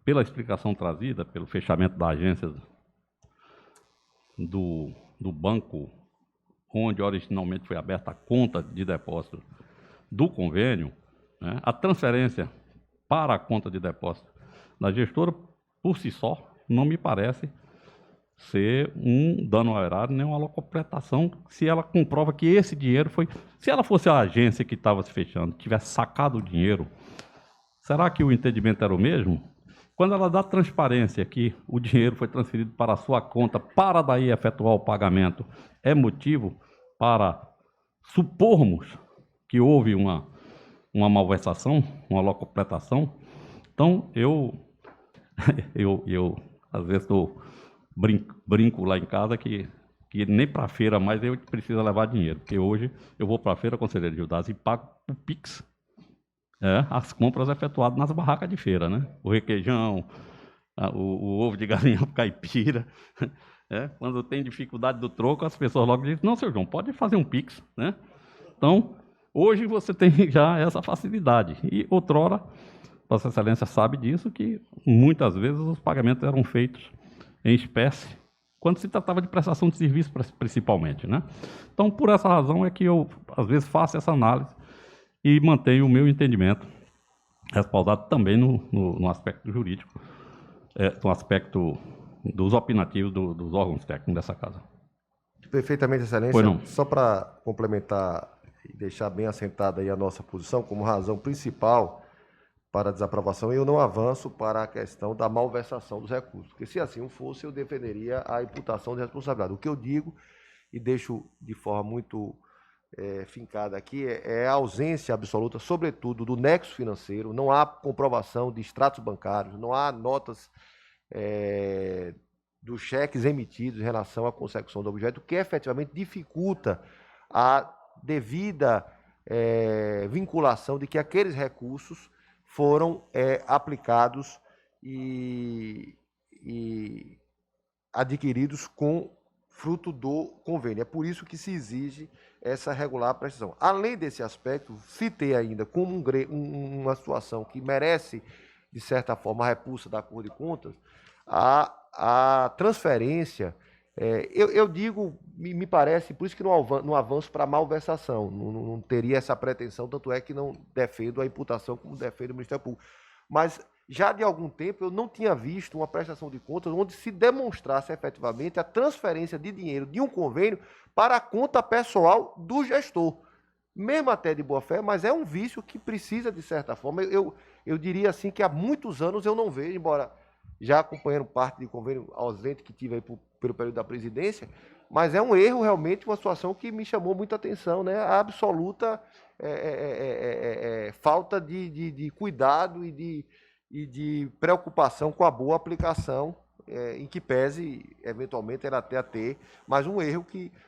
S1: pela explicação trazida, pelo fechamento da agência do banco, onde originalmente foi aberta a conta de depósito do convênio, né, a transferência para a conta de depósito da gestora, por si só, não me parece ser um dano ao erário, nem uma locupletação, se ela comprova que esse dinheiro foi... Se ela fosse a agência que estava se fechando, tivesse sacado o dinheiro, será que o entendimento era o mesmo? Quando ela dá transparência que o dinheiro foi transferido para a sua conta, para daí efetuar o pagamento, é motivo para supormos que houve uma malversação, uma locupletação? Então, eu às vezes brinco lá em casa que nem para a feira mais eu preciso levar dinheiro, porque hoje eu vou para a feira, conselheiro Gildas, e pago o Pix as compras efetuadas nas barracas de feira, né? O requeijão, o ovo de galinha caipira. Quando tem dificuldade do troco, as pessoas logo dizem, não, seu João, pode fazer um Pix, né? Então, hoje você tem já essa facilidade. E outrora, Vossa Excelência sabe disso, que muitas vezes os pagamentos eram feitos em espécie, quando se tratava de prestação de serviço, principalmente, né? Então, por essa razão é que eu, às vezes, faço essa análise e mantenho o meu entendimento, respaldado também no aspecto jurídico, no aspecto dos opinativos dos órgãos técnicos dessa casa.
S2: Perfeitamente, Excelência.
S1: Pois não.
S2: Só para complementar e deixar bem assentada aí a nossa posição, como razão principal para a desaprovação, eu não avanço para a questão da malversação dos recursos, porque se assim fosse, eu defenderia a imputação de responsabilidade. O que eu digo, e deixo de forma muito fincada aqui, é a ausência absoluta, sobretudo, do nexo financeiro. Não há comprovação de extratos bancários, não há notas dos cheques emitidos em relação à consecução do objeto, o que efetivamente dificulta a devida vinculação de que aqueles recursos foram aplicados e adquiridos com fruto do convênio. É por isso que se exige essa regular prestação. Além desse aspecto, citei ainda como uma situação que merece, de certa forma, a repulsa da Corte de Contas, a transferência. Eu digo, me parece, por isso que não avanço para malversação, não teria essa pretensão, tanto é que não defendo a imputação como defendo o Ministério Público. Mas já de algum tempo eu não tinha visto uma prestação de contas onde se demonstrasse efetivamente a transferência de dinheiro de um convênio para a conta pessoal do gestor. Mesmo até de boa fé, mas é um vício que precisa, de certa forma, eu diria assim que há muitos anos eu não vejo, embora já acompanhando parte de convênio ausente que tive aí pelo período da presidência, mas é um erro realmente, uma situação que me chamou muita atenção, né? A absoluta falta de cuidado e de preocupação com a boa aplicação, em que pese, eventualmente, era até a ter, mas um erro,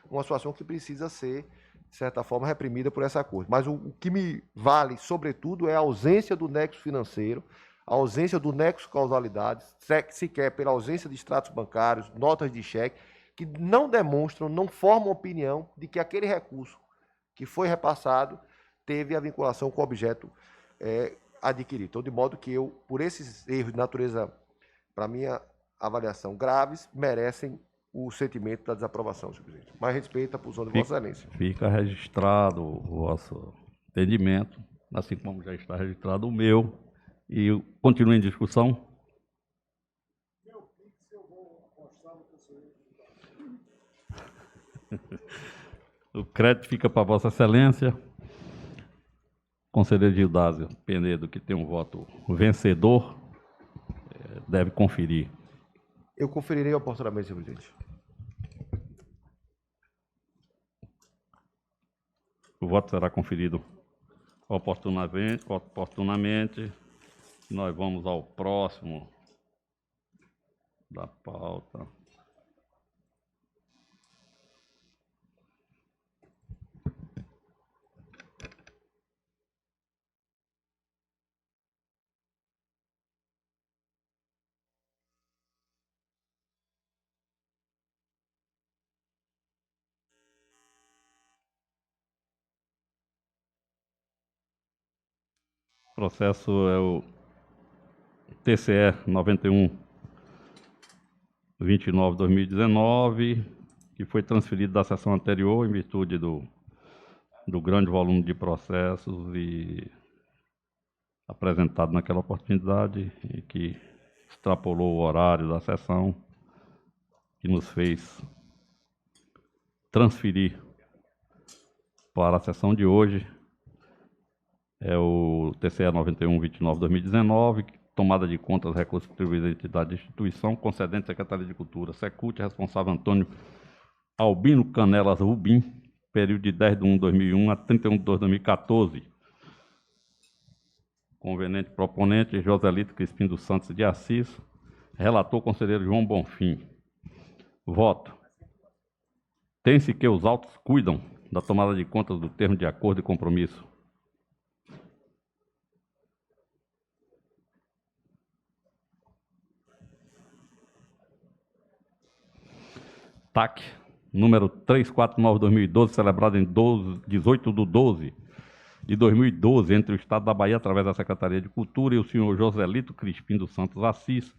S2: uma situação que precisa ser, de certa forma, reprimida por essa Corte. Mas o que me vale, sobretudo, é a ausência do nexo financeiro, a ausência do nexo causalidade, sequer pela ausência de extratos bancários, notas de cheque, que não demonstram, não formam opinião de que aquele recurso que foi repassado teve a vinculação com o objeto adquirido. Então, de modo que eu, por esses erros de natureza, para minha avaliação, graves, merecem o sentimento da desaprovação, senhor presidente. Mas respeito a posição de Vossa Excelência.
S1: Fica registrado o vosso entendimento, assim como já está registrado o meu. E continua em discussão. O crédito fica para Vossa Excelência. Conselheiro Gildásio Penedo, que tem um voto vencedor, deve conferir.
S2: Eu conferirei oportunamente, senhor presidente.
S1: O voto será conferido oportunamente. Nós vamos ao próximo da pauta. O processo é o TCE 91-29/2019, que foi transferido da sessão anterior em virtude do grande volume de processos e apresentado naquela oportunidade e que extrapolou o horário da sessão, que nos fez transferir para a sessão de hoje. É o TCE 91-29/2019, tomada de contas, recursos atribuídos à entidade de instituição, concedente Secretaria de Cultura, Secult, responsável Antônio Albino Canelas Rubim, período de 10/1/2001 a 31/2/2014. Conveniente proponente, Joselito Crispim dos Santos de Assis. Relator, conselheiro João Bonfim. Voto. Tem-se que os autos cuidam da tomada de contas do termo de acordo e compromisso. TAC, número 349/2012, celebrado em 18/12/2012, entre o Estado da Bahia, através da Secretaria de Cultura, e o senhor Joselito Crispim dos Santos Assis,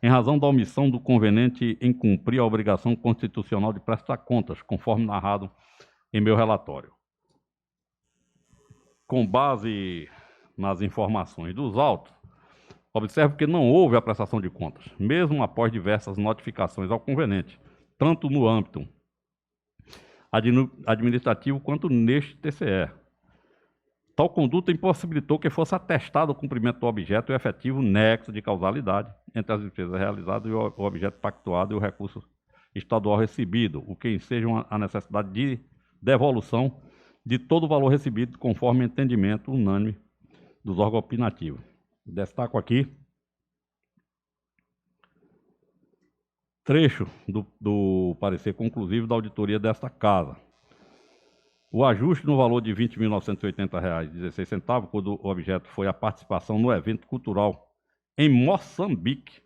S1: em razão da omissão do conveniente em cumprir a obrigação constitucional de prestar contas, conforme narrado em meu relatório. Com base nas informações dos autos, observo que não houve a prestação de contas, mesmo após diversas notificações ao conveniente, tanto no âmbito administrativo quanto neste TCE. Tal conduta impossibilitou que fosse atestado o cumprimento do objeto e o efetivo nexo de causalidade entre as despesas realizadas e o objeto pactuado e o recurso estadual recebido, o que enseja a necessidade de devolução de todo o valor recebido conforme entendimento unânime dos órgãos opinativos. Destaco aqui trecho do parecer conclusivo da auditoria desta casa. O ajuste no valor de R$ 20.980,16, quando o objeto foi a participação no evento cultural em Moçambique,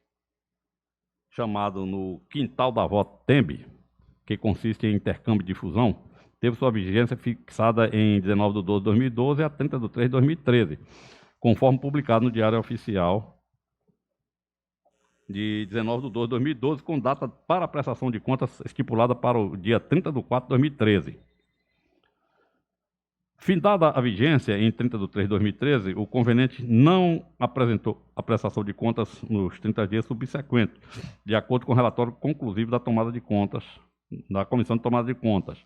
S1: chamado no Quintal da Avó Tembe, que consiste em intercâmbio de difusão, teve sua vigência fixada em 19/12/2012 a 30/3/2013, conforme publicado no Diário Oficial de 19/12/2012, com data para a prestação de contas estipulada para o dia 30/4/2013. Findada a vigência em 30/3/2013, o conveniente não apresentou a prestação de contas nos 30 dias subsequentes, de acordo com o relatório conclusivo da tomada de contas, da Comissão de Tomada de Contas.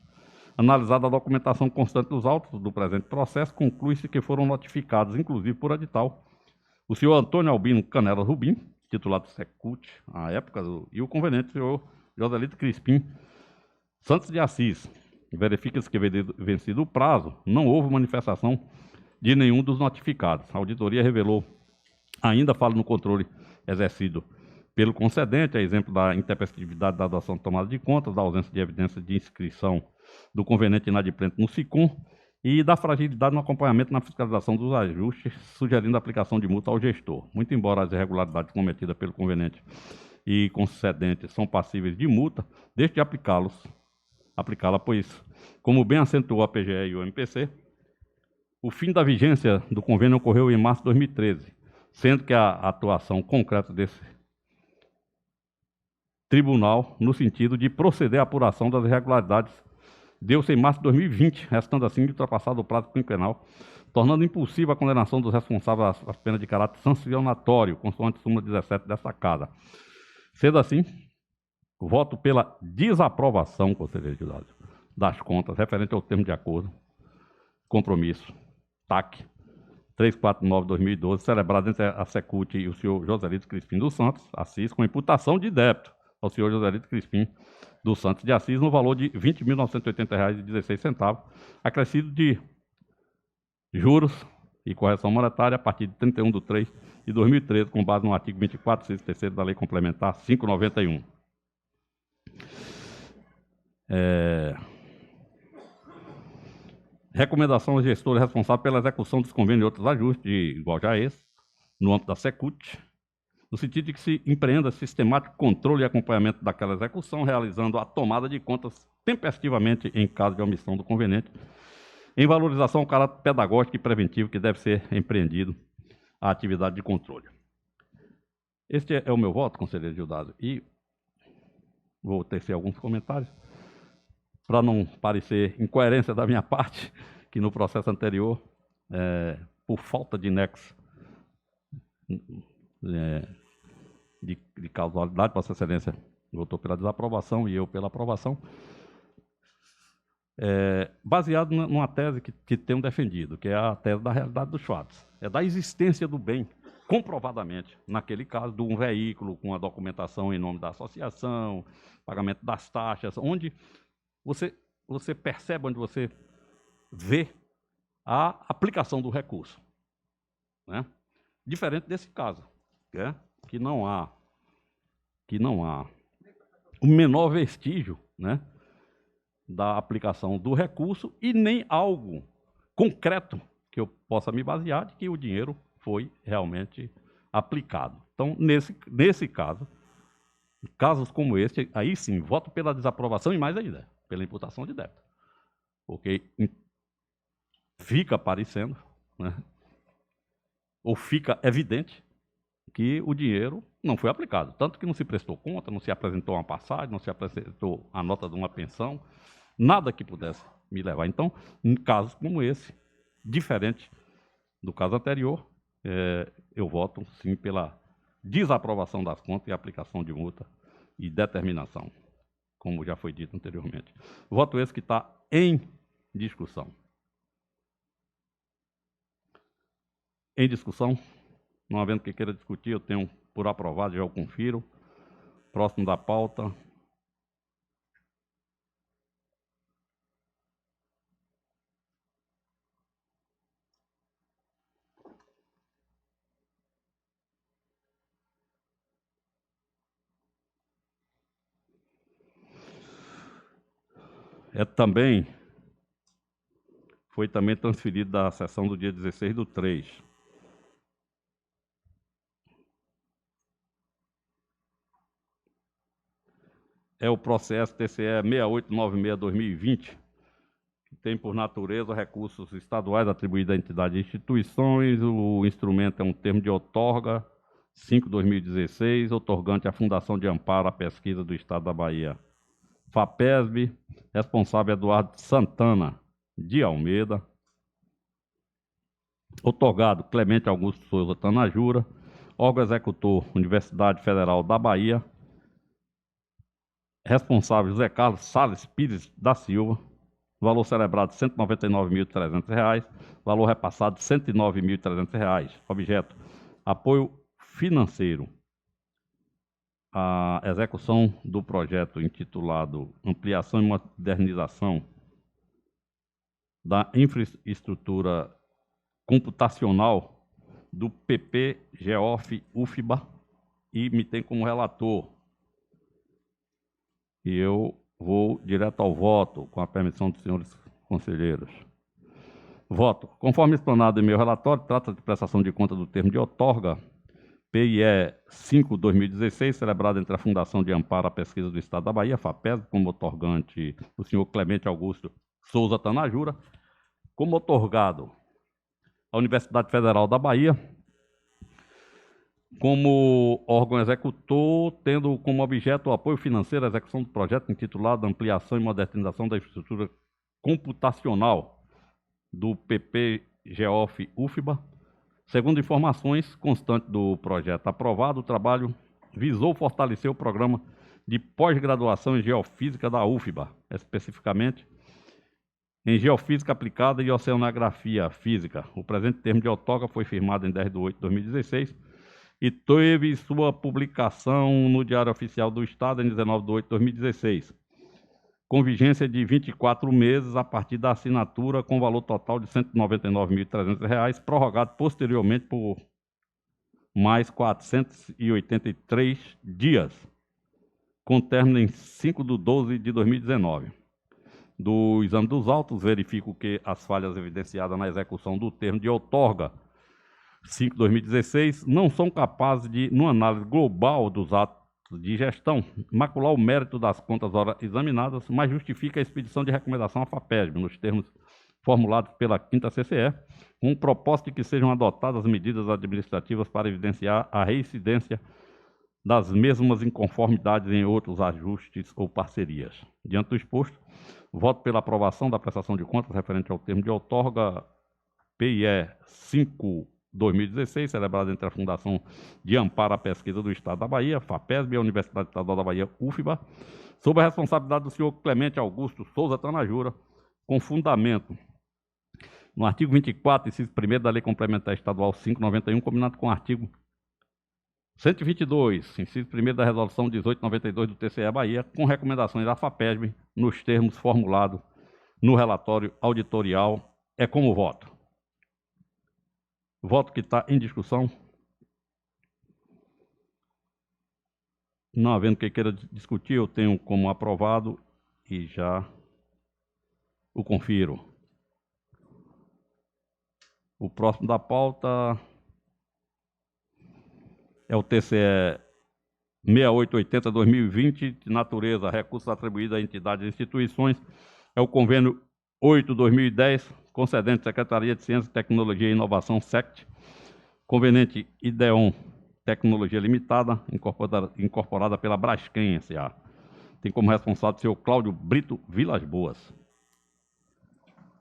S1: Analisada a documentação constante dos autos do presente processo, conclui-se que foram notificados, inclusive por edital, o senhor Antônio Albino Canelas Rubim, titular do Secult, à época, e o conveniente, o senhor Joselito Crispim Santos de Assis. Verifica-se que, vencido o prazo, não houve manifestação de nenhum dos notificados. A auditoria revelou, ainda fala no controle exercido pelo concedente, a exemplo da intempestividade da adoção de tomada de contas, da ausência de evidência de inscrição do conveniente inadimplente no SICOM e da fragilidade no acompanhamento na fiscalização dos ajustes, sugerindo a aplicação de multa ao gestor. Muito embora as irregularidades cometidas pelo conveniente e concedente são passíveis de multa, desde aplicá-la, pois, como bem acentuou a PGE e o MPC, o fim da vigência do convênio ocorreu em março de 2013, sendo que a atuação concreta desse tribunal, no sentido de proceder à apuração das irregularidades, deu-se em março de 2020, restando assim ultrapassado o prazo quinquenal, tornando impulsiva a condenação dos responsáveis às penas de caráter sancionatório, consoante súmula 17 desta Casa. Sendo assim, voto pela desaprovação, conselheiro Gildásio, das contas referente ao termo de acordo, compromisso, TAC 349/2012, celebrado entre a Secult e o senhor Joselito Crispim dos Santos Assis, com imputação de débito ao senhor Joselito Crispim dos Santos de Assis, no valor de R$ 20.980,16, acrescido de juros e correção monetária a partir de 31/3/2013, com base no artigo 24, inciso 3º da Lei Complementar 591. Recomendação aos gestores responsáveis pela execução dos convênios e outros ajustes, igual já esse, no âmbito da Secult, no sentido de que se empreenda sistemático controle e acompanhamento daquela execução, realizando a tomada de contas tempestivamente em caso de omissão do conveniente, em valorização ao caráter pedagógico e preventivo que deve ser empreendido a atividade de controle. Este é o meu voto, conselheiro Gildardo, e vou tecer alguns comentários, para não parecer incoerência da minha parte, que no processo anterior, por falta de nexo de causalidade, Vossa Excelência votou pela desaprovação e eu pela aprovação, baseado numa tese que tenho defendido, que é a tese da realidade dos fatos. É da existência do bem, comprovadamente, naquele caso, de um veículo com a documentação em nome da associação, pagamento das taxas, onde você percebe, onde você vê a aplicação do recurso, né? Diferente desse caso, que não há o menor vestígio, né, da aplicação do recurso e nem algo concreto que eu possa me basear de que o dinheiro foi realmente aplicado. Então, nesse caso, casos como este, aí sim, voto pela desaprovação e mais ainda, pela imputação de débito. Porque fica parecendo, né, ou fica evidente que o dinheiro não foi aplicado. Tanto que não se prestou conta, não se apresentou uma passagem, não se apresentou a nota de uma pensão, nada que pudesse me levar. Então, em casos como esse, diferente do caso anterior, eu voto sim pela desaprovação das contas e aplicação de multa e determinação, como já foi dito anteriormente. Voto esse que está em discussão. Em discussão, não havendo que queira discutir, eu tenho por aprovado, já o confiro. Próximo da pauta. Foi também transferido da sessão do dia 16/3. É o processo TCE 6896/2020, que tem por natureza recursos estaduais atribuídos a entidades e instituições. O instrumento é um termo de outorga 5/2016, outorgante à Fundação de Amparo à Pesquisa do Estado da Bahia, FAPESB, responsável Eduardo Santana de Almeida, outorgado Clemente Augusto Souza Tanajura, órgão executor Universidade Federal da Bahia, responsável José Carlos Salles Pires da Silva, valor celebrado R$ 199.300, valor repassado R$ 109.300, objeto apoio financeiro à execução do projeto intitulado Ampliação e Modernização da Infraestrutura Computacional do PP GEOF UFBA, e me tem como relator. E eu vou direto ao voto, com a permissão dos senhores conselheiros. Voto. Conforme explanado em meu relatório, trata de prestação de conta do termo de outorga, PIE 5/2016, celebrado entre a Fundação de Amparo à Pesquisa do Estado da Bahia, FAPESB, como outorgante o senhor Clemente Augusto Souza Tanajura, como outorgado a Universidade Federal da Bahia, como órgão executor, tendo como objeto o apoio financeiro à execução do projeto intitulado Ampliação e Modernização da Infraestrutura Computacional do PP GEOF UFBA. Segundo informações constantes do projeto aprovado, o trabalho visou fortalecer o programa de pós-graduação em Geofísica da UFBA, especificamente em Geofísica Aplicada e Oceanografia Física. O presente termo de outorga foi firmado em 10 de 8 de 2016 e teve sua publicação no Diário Oficial do Estado em 19 de 8 de 2016, com vigência de 24 meses a partir da assinatura, com valor total de R$ 199.300, prorrogado posteriormente por mais 483 dias, com término em 5 de 12 de 2019. Do exame dos autos, verifico que as falhas evidenciadas na execução do termo de outorga 5 de 2016 não são capazes de, numa análise global dos atos de gestão, macular o mérito das contas ora examinadas, mas justifica a expedição de recomendação à FAPESB, nos termos formulados pela 5ª CCE, com o propósito de que sejam adotadas medidas administrativas para evidenciar a reincidência das mesmas inconformidades em outros ajustes ou parcerias. Diante do exposto, voto pela aprovação da prestação de contas referente ao termo de outorga PIE 5/2016, celebrado entre a Fundação de Amparo à Pesquisa do Estado da Bahia, FAPESB, e a Universidade Estadual da Bahia, UFBA, sob a responsabilidade do senhor Clemente Augusto Souza Tanajura, com fundamento no artigo 24, inciso 1º da Lei Complementar Estadual 591, combinado com o artigo 122, inciso 1º da Resolução 1892 do TCE Bahia, com recomendações da FAPESB, nos termos formulados no relatório auditorial. É como voto. Voto que está em discussão. Não havendo quem queira discutir, eu tenho como aprovado e já o confiro. O próximo da pauta é o TCE 6880/2020, de natureza, recursos atribuídos a entidades e instituições. É o convênio 8/2010, concedente Secretaria de Ciência, Tecnologia e Inovação, SECT, conveniente Ideon Tecnologia Limitada, incorporada pela Braskem S.A. Tem como responsável o senhor Cláudio Brito Vilas Boas.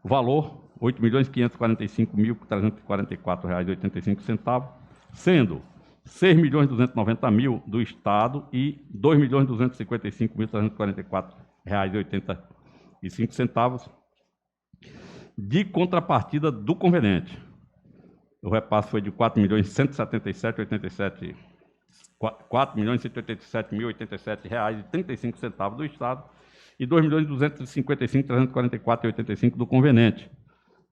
S1: O valor, R$ 8.545.344,85, sendo R$ 6.290.000 do Estado e R$ 2.255.344,85 de contrapartida do conveniente. O repasse foi de R$ 4.187.087,35 do Estado e R$ 2.255.344,85 do conveniente.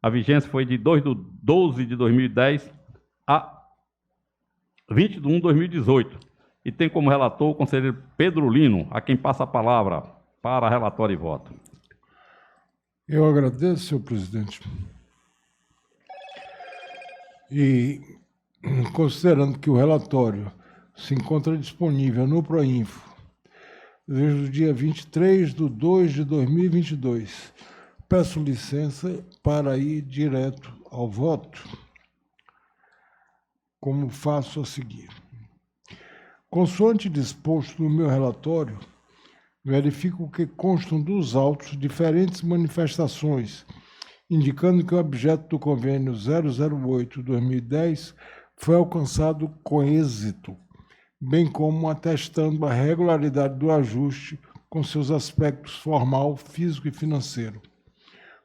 S1: A vigência foi de 2 de 12 de 2010 a 20 de 1 de 2018. E tem como relator o conselheiro Pedro Lino, a quem passa a palavra para relatório e voto.
S3: Eu agradeço, senhor presidente. E, considerando que o relatório se encontra disponível no Proinfo desde o dia 23 de 2 de 2022, peço licença para ir direto ao voto, como faço a seguir. Consoante disposto no meu relatório, verifico que constam dos autos diferentes manifestações, indicando que o objeto do convênio 008/2010 foi alcançado com êxito, bem como atestando a regularidade do ajuste com seus aspectos formal, físico e financeiro.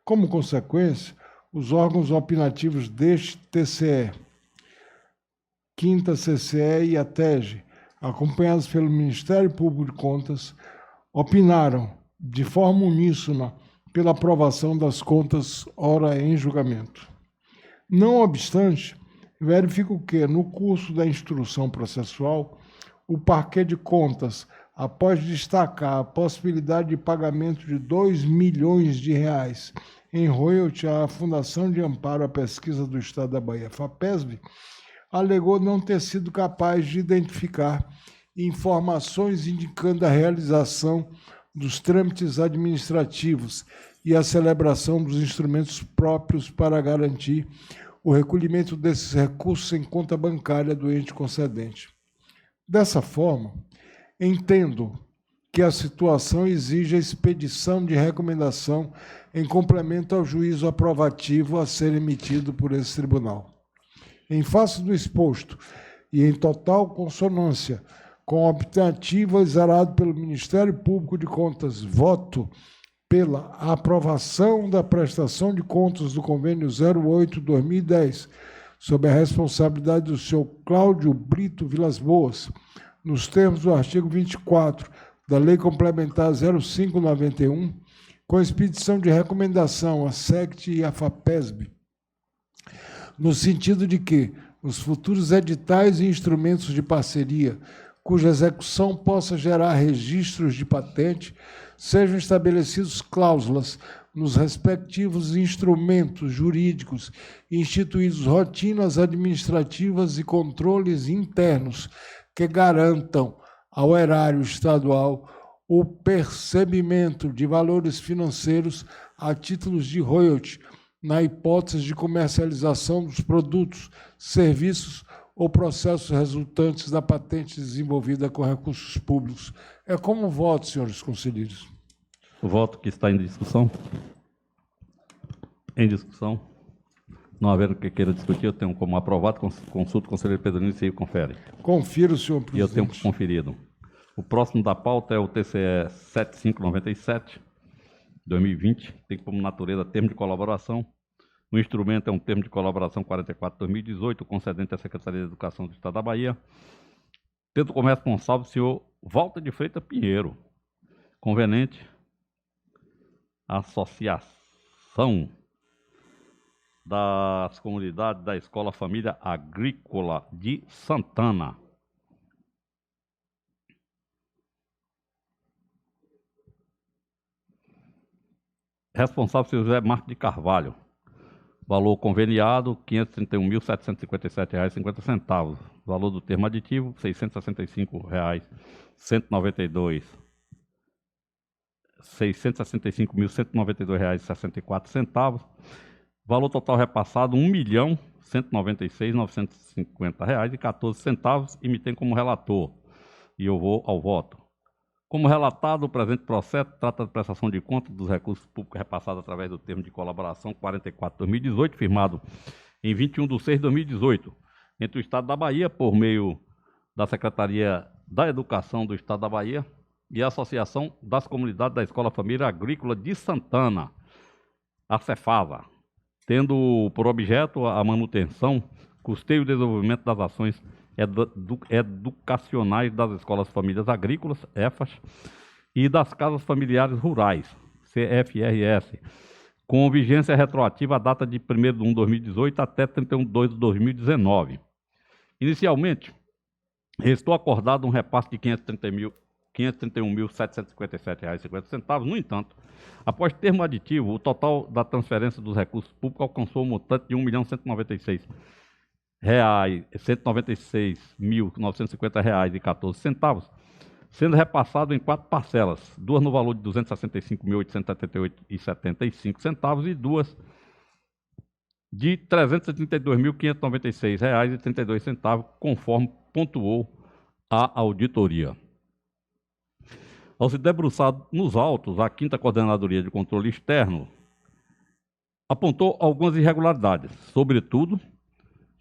S3: Como consequência, os órgãos opinativos deste TCE, 5ª CCE e a TEG, acompanhados pelo Ministério Público de Contas, opinaram de forma uníssona pela aprovação das contas ora em julgamento. Não obstante, verifico que, no curso da instrução processual, o Parquet de Contas, após destacar a possibilidade de pagamento de R$ 2 milhões em royalty à Fundação de Amparo à Pesquisa do Estado da Bahia, FAPESB, alegou não ter sido capaz de identificar informações indicando a realização dos trâmites administrativos e a celebração dos instrumentos próprios para garantir o recolhimento desses recursos em conta bancária do ente concedente. Dessa forma, entendo que a situação exige a expedição de recomendação em complemento ao juízo aprovativo a ser emitido por esse tribunal. Em face do exposto e em total consonância com o optativo exarado pelo Ministério Público de Contas, voto pela aprovação da prestação de contas do convênio 08/2010, sob a responsabilidade do senhor Cláudio Brito Vilas Boas, nos termos do artigo 24 da Lei Complementar 05/91, com expedição de recomendação à SECT e à FAPESB, no sentido de que os futuros editais e instrumentos de parceria, cuja execução possa gerar registros de patente, sejam estabelecidos cláusulas nos respectivos instrumentos jurídicos, instituídos rotinas administrativas e controles internos que garantam ao erário estadual o percebimento de valores financeiros a títulos de royalty, na hipótese de comercialização dos produtos, serviços ou processos resultantes da patente desenvolvida com recursos públicos. É como voto, senhores conselheiros.
S1: O voto que está em discussão. Em discussão. Não havendo que queira discutir, eu tenho como aprovado. Consulto o conselheiro Pedro se confere.
S3: Confiro, senhor
S1: E
S3: presidente.
S1: eu tenho conferido. O próximo da pauta é o TCE 7597, 2020, tem como natureza termo de colaboração. O instrumento é um termo de colaboração 44/2018, concedente à Secretaria de Educação do Estado da Bahia, tendo como responsável o senhor Walter de Freitas Pinheiro, conveniente Associação das Comunidades da Escola Família Agrícola de Santana. Responsável, senhor José Marcos de Carvalho. Valor conveniado, R$ 531.757,50. Valor do termo aditivo, R$ 665.192. R$ 665.192,64. Valor total repassado, R$ 1.196.950,14. E me tem como relator. E eu vou ao voto. Como relatado, o presente processo trata de prestação de contas dos recursos públicos repassados através do termo de colaboração 44/2018, firmado em 21/6/2018, entre o Estado da Bahia, por meio da Secretaria da Educação do Estado da Bahia, e a Associação das Comunidades da Escola Família Agrícola de Santana, a Cefasa, tendo por objeto a manutenção, custeio e desenvolvimento das ações educacionais das escolas famílias agrícolas, EFAS, e das casas familiares rurais, CFRS, com vigência retroativa à data de 1º de 1/2018 até 31/2/2019. Inicialmente, restou acordado um repasse de R$ 531.757,50. No entanto, após termo aditivo, o total da transferência dos recursos públicos alcançou o montante de R$ 1.196.950,14, sendo repassado em 4 parcelas, 2 no valor de R$ 265.878,75 e 2 de R$ 332.596,32, conforme pontuou a auditoria. Ao se debruçar nos autos, a 5ª Coordenadoria de Controle Externo apontou algumas irregularidades, sobretudo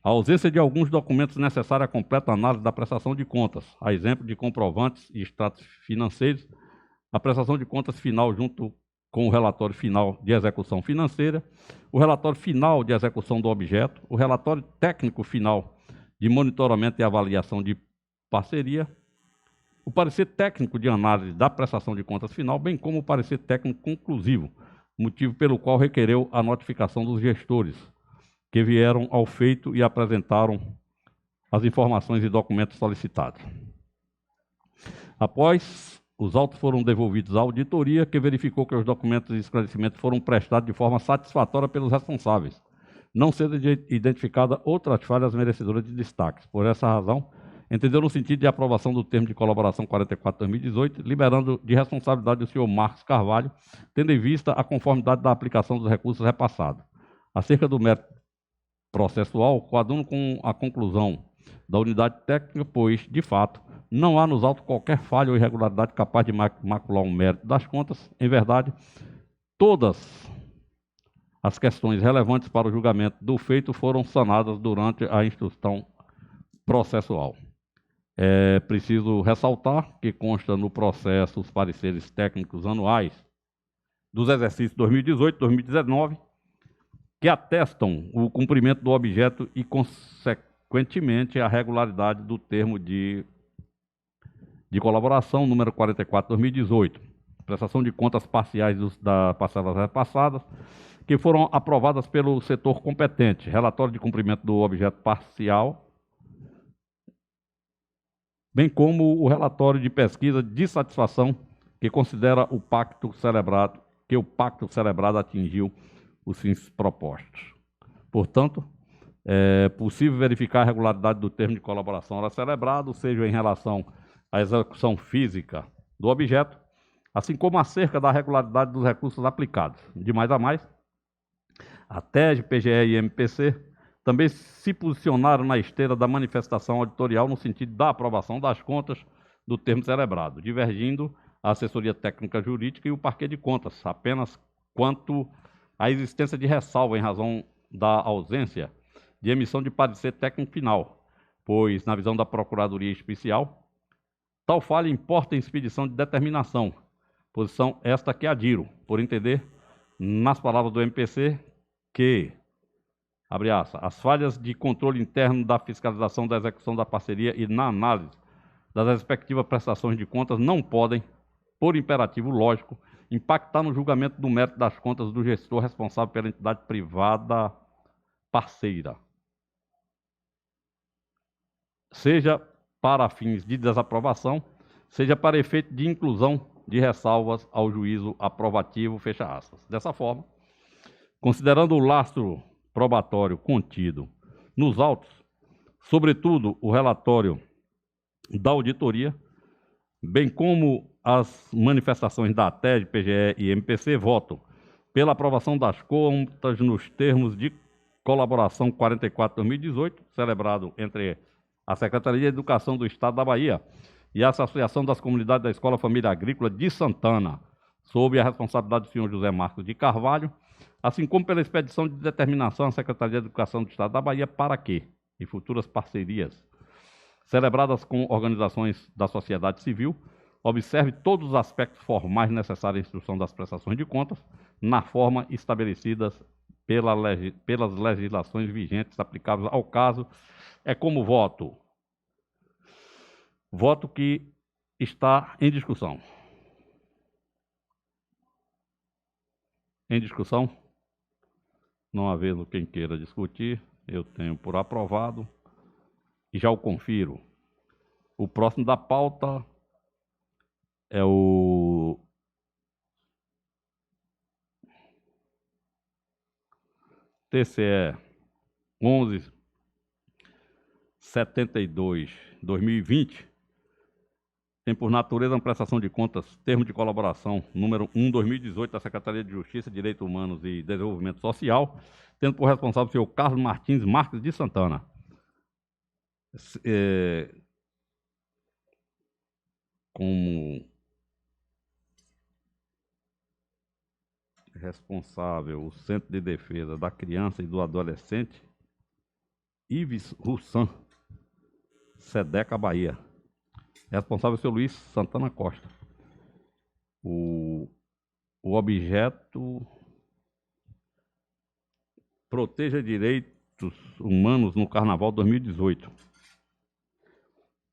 S1: a ausência de alguns documentos necessários à completa análise da prestação de contas, a exemplo de comprovantes e extratos financeiros, a prestação de contas final junto com o relatório final de execução financeira, o relatório final de execução do objeto, o relatório técnico final de monitoramento e avaliação de parceria, o parecer técnico de análise da prestação de contas final, bem como o parecer técnico conclusivo, motivo pelo qual requereu a notificação dos gestores, que vieram ao feito e apresentaram as informações e documentos solicitados. Após, os autos foram devolvidos à auditoria, que verificou que os documentos e esclarecimentos foram prestados de forma satisfatória pelos responsáveis, não sendo identificada outras falhas merecedoras de destaques. Por essa razão, entendeu no sentido de aprovação do termo de colaboração 44/2018, liberando de responsabilidade o senhor Marcos Carvalho, tendo em vista a conformidade da aplicação dos recursos repassados. Acerca do mérito processual, coaduno com a conclusão da unidade técnica, pois, de fato, não há nos autos qualquer falha ou irregularidade capaz de macular o mérito das contas. Em verdade, todas as questões relevantes para o julgamento do feito foram sanadas durante a instrução processual. É preciso ressaltar que consta no processo os pareceres técnicos anuais dos exercícios 2018 e 2019, que atestam o cumprimento do objeto e, consequentemente, a regularidade do termo de colaboração número 44/2018, prestação de contas parciais das parcelas repassadas, que foram aprovadas pelo setor competente, relatório de cumprimento do objeto parcial, bem como o relatório de pesquisa de satisfação que considera o pacto celebrado atingiu os fins propostos. Portanto, é possível verificar a regularidade do termo de colaboração ora celebrado, seja em relação à execução física do objeto, assim como acerca da regularidade dos recursos aplicados. De mais a mais, a TED, PGE e MPC também se posicionaram na esteira da manifestação auditorial no sentido da aprovação das contas do termo celebrado, divergindo a assessoria técnica jurídica e o parquê de contas, apenas quanto à existência de ressalva em razão da ausência de emissão de parecer técnico final, pois, na visão da Procuradoria Especial, tal falha importa em expedição de determinação, posição esta que adiro, por entender, nas palavras do MPC, que, abre aspas, as falhas de controle interno da fiscalização da execução da parceria e na análise das respectivas prestações de contas não podem, por imperativo lógico, impactar no julgamento do mérito das contas do gestor responsável pela entidade privada parceira, seja para fins de desaprovação, seja para efeito de inclusão de ressalvas ao juízo aprovativo, fecha aspas. Dessa forma, considerando o lastro probatório contido nos autos, sobretudo o relatório da auditoria, bem como as manifestações da TED, PGE e MPC, voto pela aprovação das contas nos termos de colaboração 44/2018, celebrado entre a Secretaria de Educação do Estado da Bahia e a Associação das Comunidades da Escola Família Agrícola de Santana, sob a responsabilidade do senhor José Marcos de Carvalho, assim como pela expedição de determinação à Secretaria de Educação do Estado da Bahia para que, em futuras parcerias celebradas com organizações da sociedade civil, observe todos os aspectos formais necessários à instrução das prestações de contas, na forma estabelecidas pelas legislações vigentes aplicáveis ao caso. É como voto. Voto que está em discussão. Em discussão? Não havendo quem queira discutir, eu tenho por aprovado e já o confiro. O próximo da pauta é o TCE 1172/2020, tem por natureza uma prestação de contas, termo de colaboração número 1/2018 da Secretaria de Justiça, Direitos Humanos e Desenvolvimento Social, tendo por responsável o senhor Carlos Martins Marques de Santana. Como responsável o Centro de Defesa da Criança e do Adolescente, Ives Russan, Sedeca, Bahia. Responsável o senhor Luiz Santana Costa. O objeto: proteja direitos humanos no Carnaval 2018,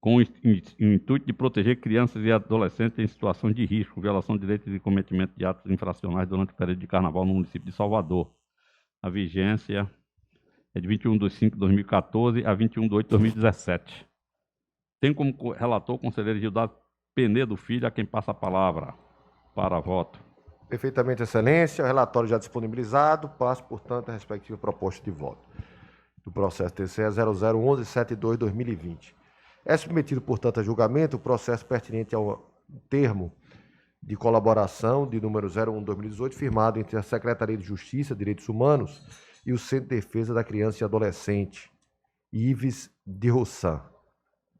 S1: com o intuito de proteger crianças e adolescentes em situações de risco, violação de direitos e cometimento de atos infracionais durante o período de Carnaval no município de Salvador. A vigência é de 21/5/2014 a 21/8/2017. Tem como relator o conselheiro Gildardo Penedo Filho, a quem passa a palavra para voto.
S2: Perfeitamente, excelência. O relatório já disponibilizado. Passo, portanto, a respectiva proposta de voto do processo TCE 001172/2020. É submetido, portanto, a julgamento o processo pertinente ao termo de colaboração de número 01/2018, firmado entre a Secretaria de Justiça, Direitos Humanos e o Centro de Defesa da Criança e Adolescente, Ives de Roussan,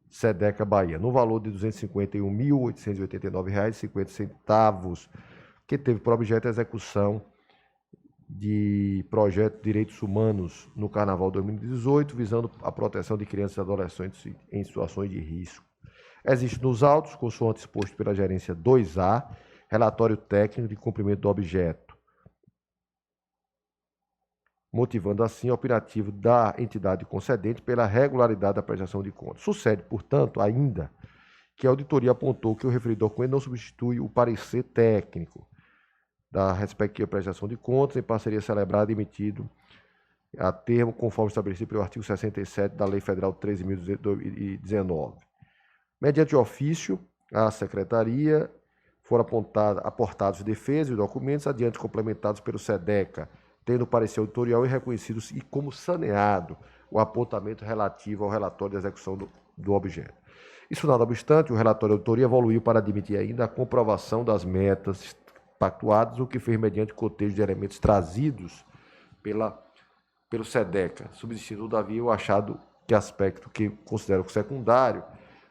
S2: Sedeca, Bahia, no valor de R$ 251.889,50, que teve por objeto a execução de projeto de direitos humanos no Carnaval 2018, visando a proteção de crianças e adolescentes em situações de risco. Existe nos autos, consoante exposto pela gerência 2A, relatório técnico de cumprimento do objeto, motivando assim o opinativo da entidade concedente pela regularidade da prestação de contas. Sucede, portanto, ainda que a auditoria apontou que o referido documento não substitui o parecer técnico da respectiva prestação de contas em parceria celebrada e emitido a termo conforme estabelecido pelo artigo 67 da Lei Federal 13.019. Mediante ofício, à Secretaria foram aportados defesas e documentos adiante complementados pelo SEDECA, tendo parecer auditorial e reconhecidos e como saneado o apontamento relativo ao relatório de execução do objeto. Isso nada obstante, o relatório de auditoria evoluiu para admitir ainda a comprovação das metas pactuadas, o que fez mediante cotejo de elementos trazidos pelo SEDECA, subsistindo, todavia, o achado que aspecto que considero secundário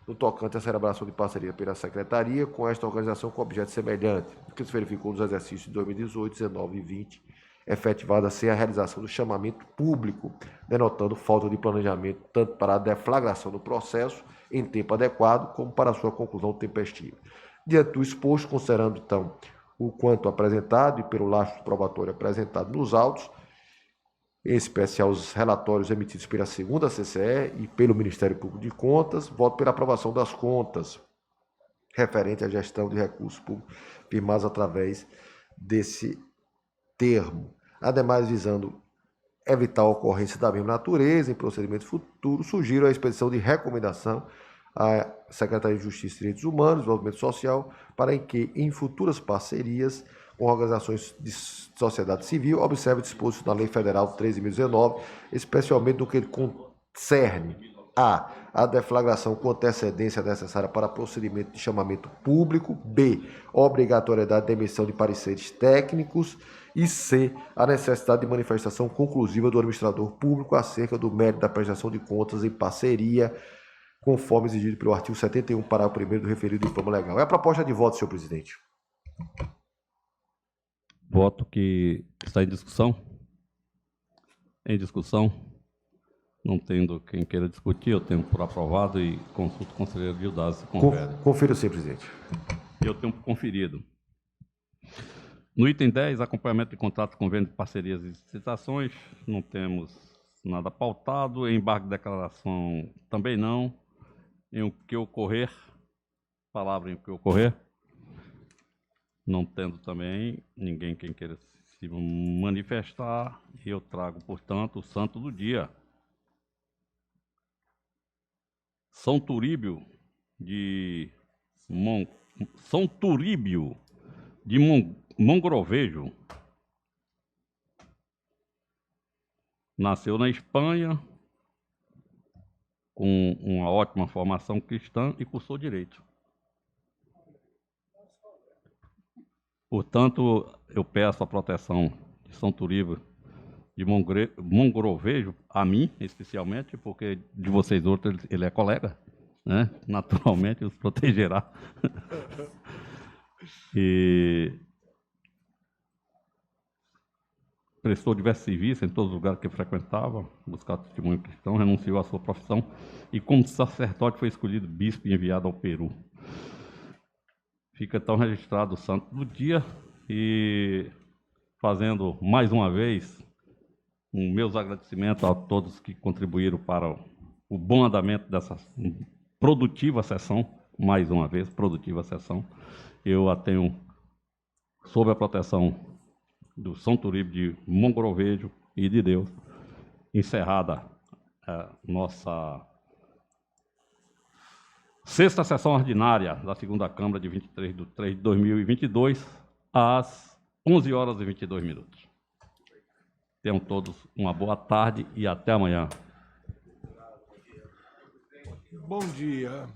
S2: no tocante à celebração de parceria pela Secretaria com esta organização com objeto semelhante, o que se verificou nos exercícios de 2018, 19 e 20, efetivada sem a realização do chamamento público, denotando falta de planejamento tanto para a deflagração do processo em tempo adequado, como para a sua conclusão tempestiva. Diante do exposto, considerando, então, o quanto apresentado e pelo lastro probatório apresentado nos autos, em especial os relatórios emitidos pela segunda CCE e pelo Ministério Público de Contas, voto pela aprovação das contas referente à gestão de recursos públicos firmados através desse termo. Ademais, visando evitar a ocorrência da mesma natureza em procedimento futuro, sugiro a expedição de recomendação à Secretaria de Justiça e Direitos Humanos, Desenvolvimento Social, para que em futuras parcerias com organizações de sociedade civil, observe o disposto da Lei Federal 13.019, especialmente no que concerne a deflagração com antecedência necessária para procedimento de chamamento público, b, obrigatoriedade da emissão de pareceres técnicos e c, a necessidade de manifestação conclusiva do administrador público acerca do mérito da prestação de contas em parceria, conforme exigido pelo artigo 71, parágrafo 1º do referido informe legal. É a proposta de voto, senhor presidente.
S1: Voto que está em discussão. Em discussão. Não tendo quem queira discutir, eu tenho por aprovado e consulto o conselheiro Gildas se confere.
S2: Confira, senhor presidente.
S1: Eu tenho conferido. No item 10, acompanhamento de contrato, convênio de parcerias e licitações, não temos nada pautado. Embargo de declaração, também não. Em o que ocorrer, palavra em o que ocorrer. Não tendo também ninguém quem queira se manifestar, eu trago, portanto, o santo do dia. São Turíbio de Mongrovejo. Nasceu na Espanha, com uma ótima formação cristã e cursou Direito. Portanto, eu peço a proteção de São Turíbio de Mongrovejo, a mim, especialmente, porque de vocês outros ele é colega, né? Naturalmente, os protegerá. E prestou diversos serviços em todos os lugares que frequentava, buscar testemunho cristão, renunciou à sua profissão e, como sacerdote, foi escolhido bispo e enviado ao Peru. Fica então registrado o santo do dia e fazendo mais uma vez meus agradecimentos a todos que contribuíram para o bom andamento dessa produtiva sessão, mais uma vez, produtiva sessão. Eu a tenho sob a proteção do São Turíbio de Mongrovejo e de Deus, encerrada a nossa sexta sessão ordinária da segunda Câmara de 23 de 3 de 2022, às 11h22. Tenham todos uma boa tarde e até amanhã.
S3: Bom dia.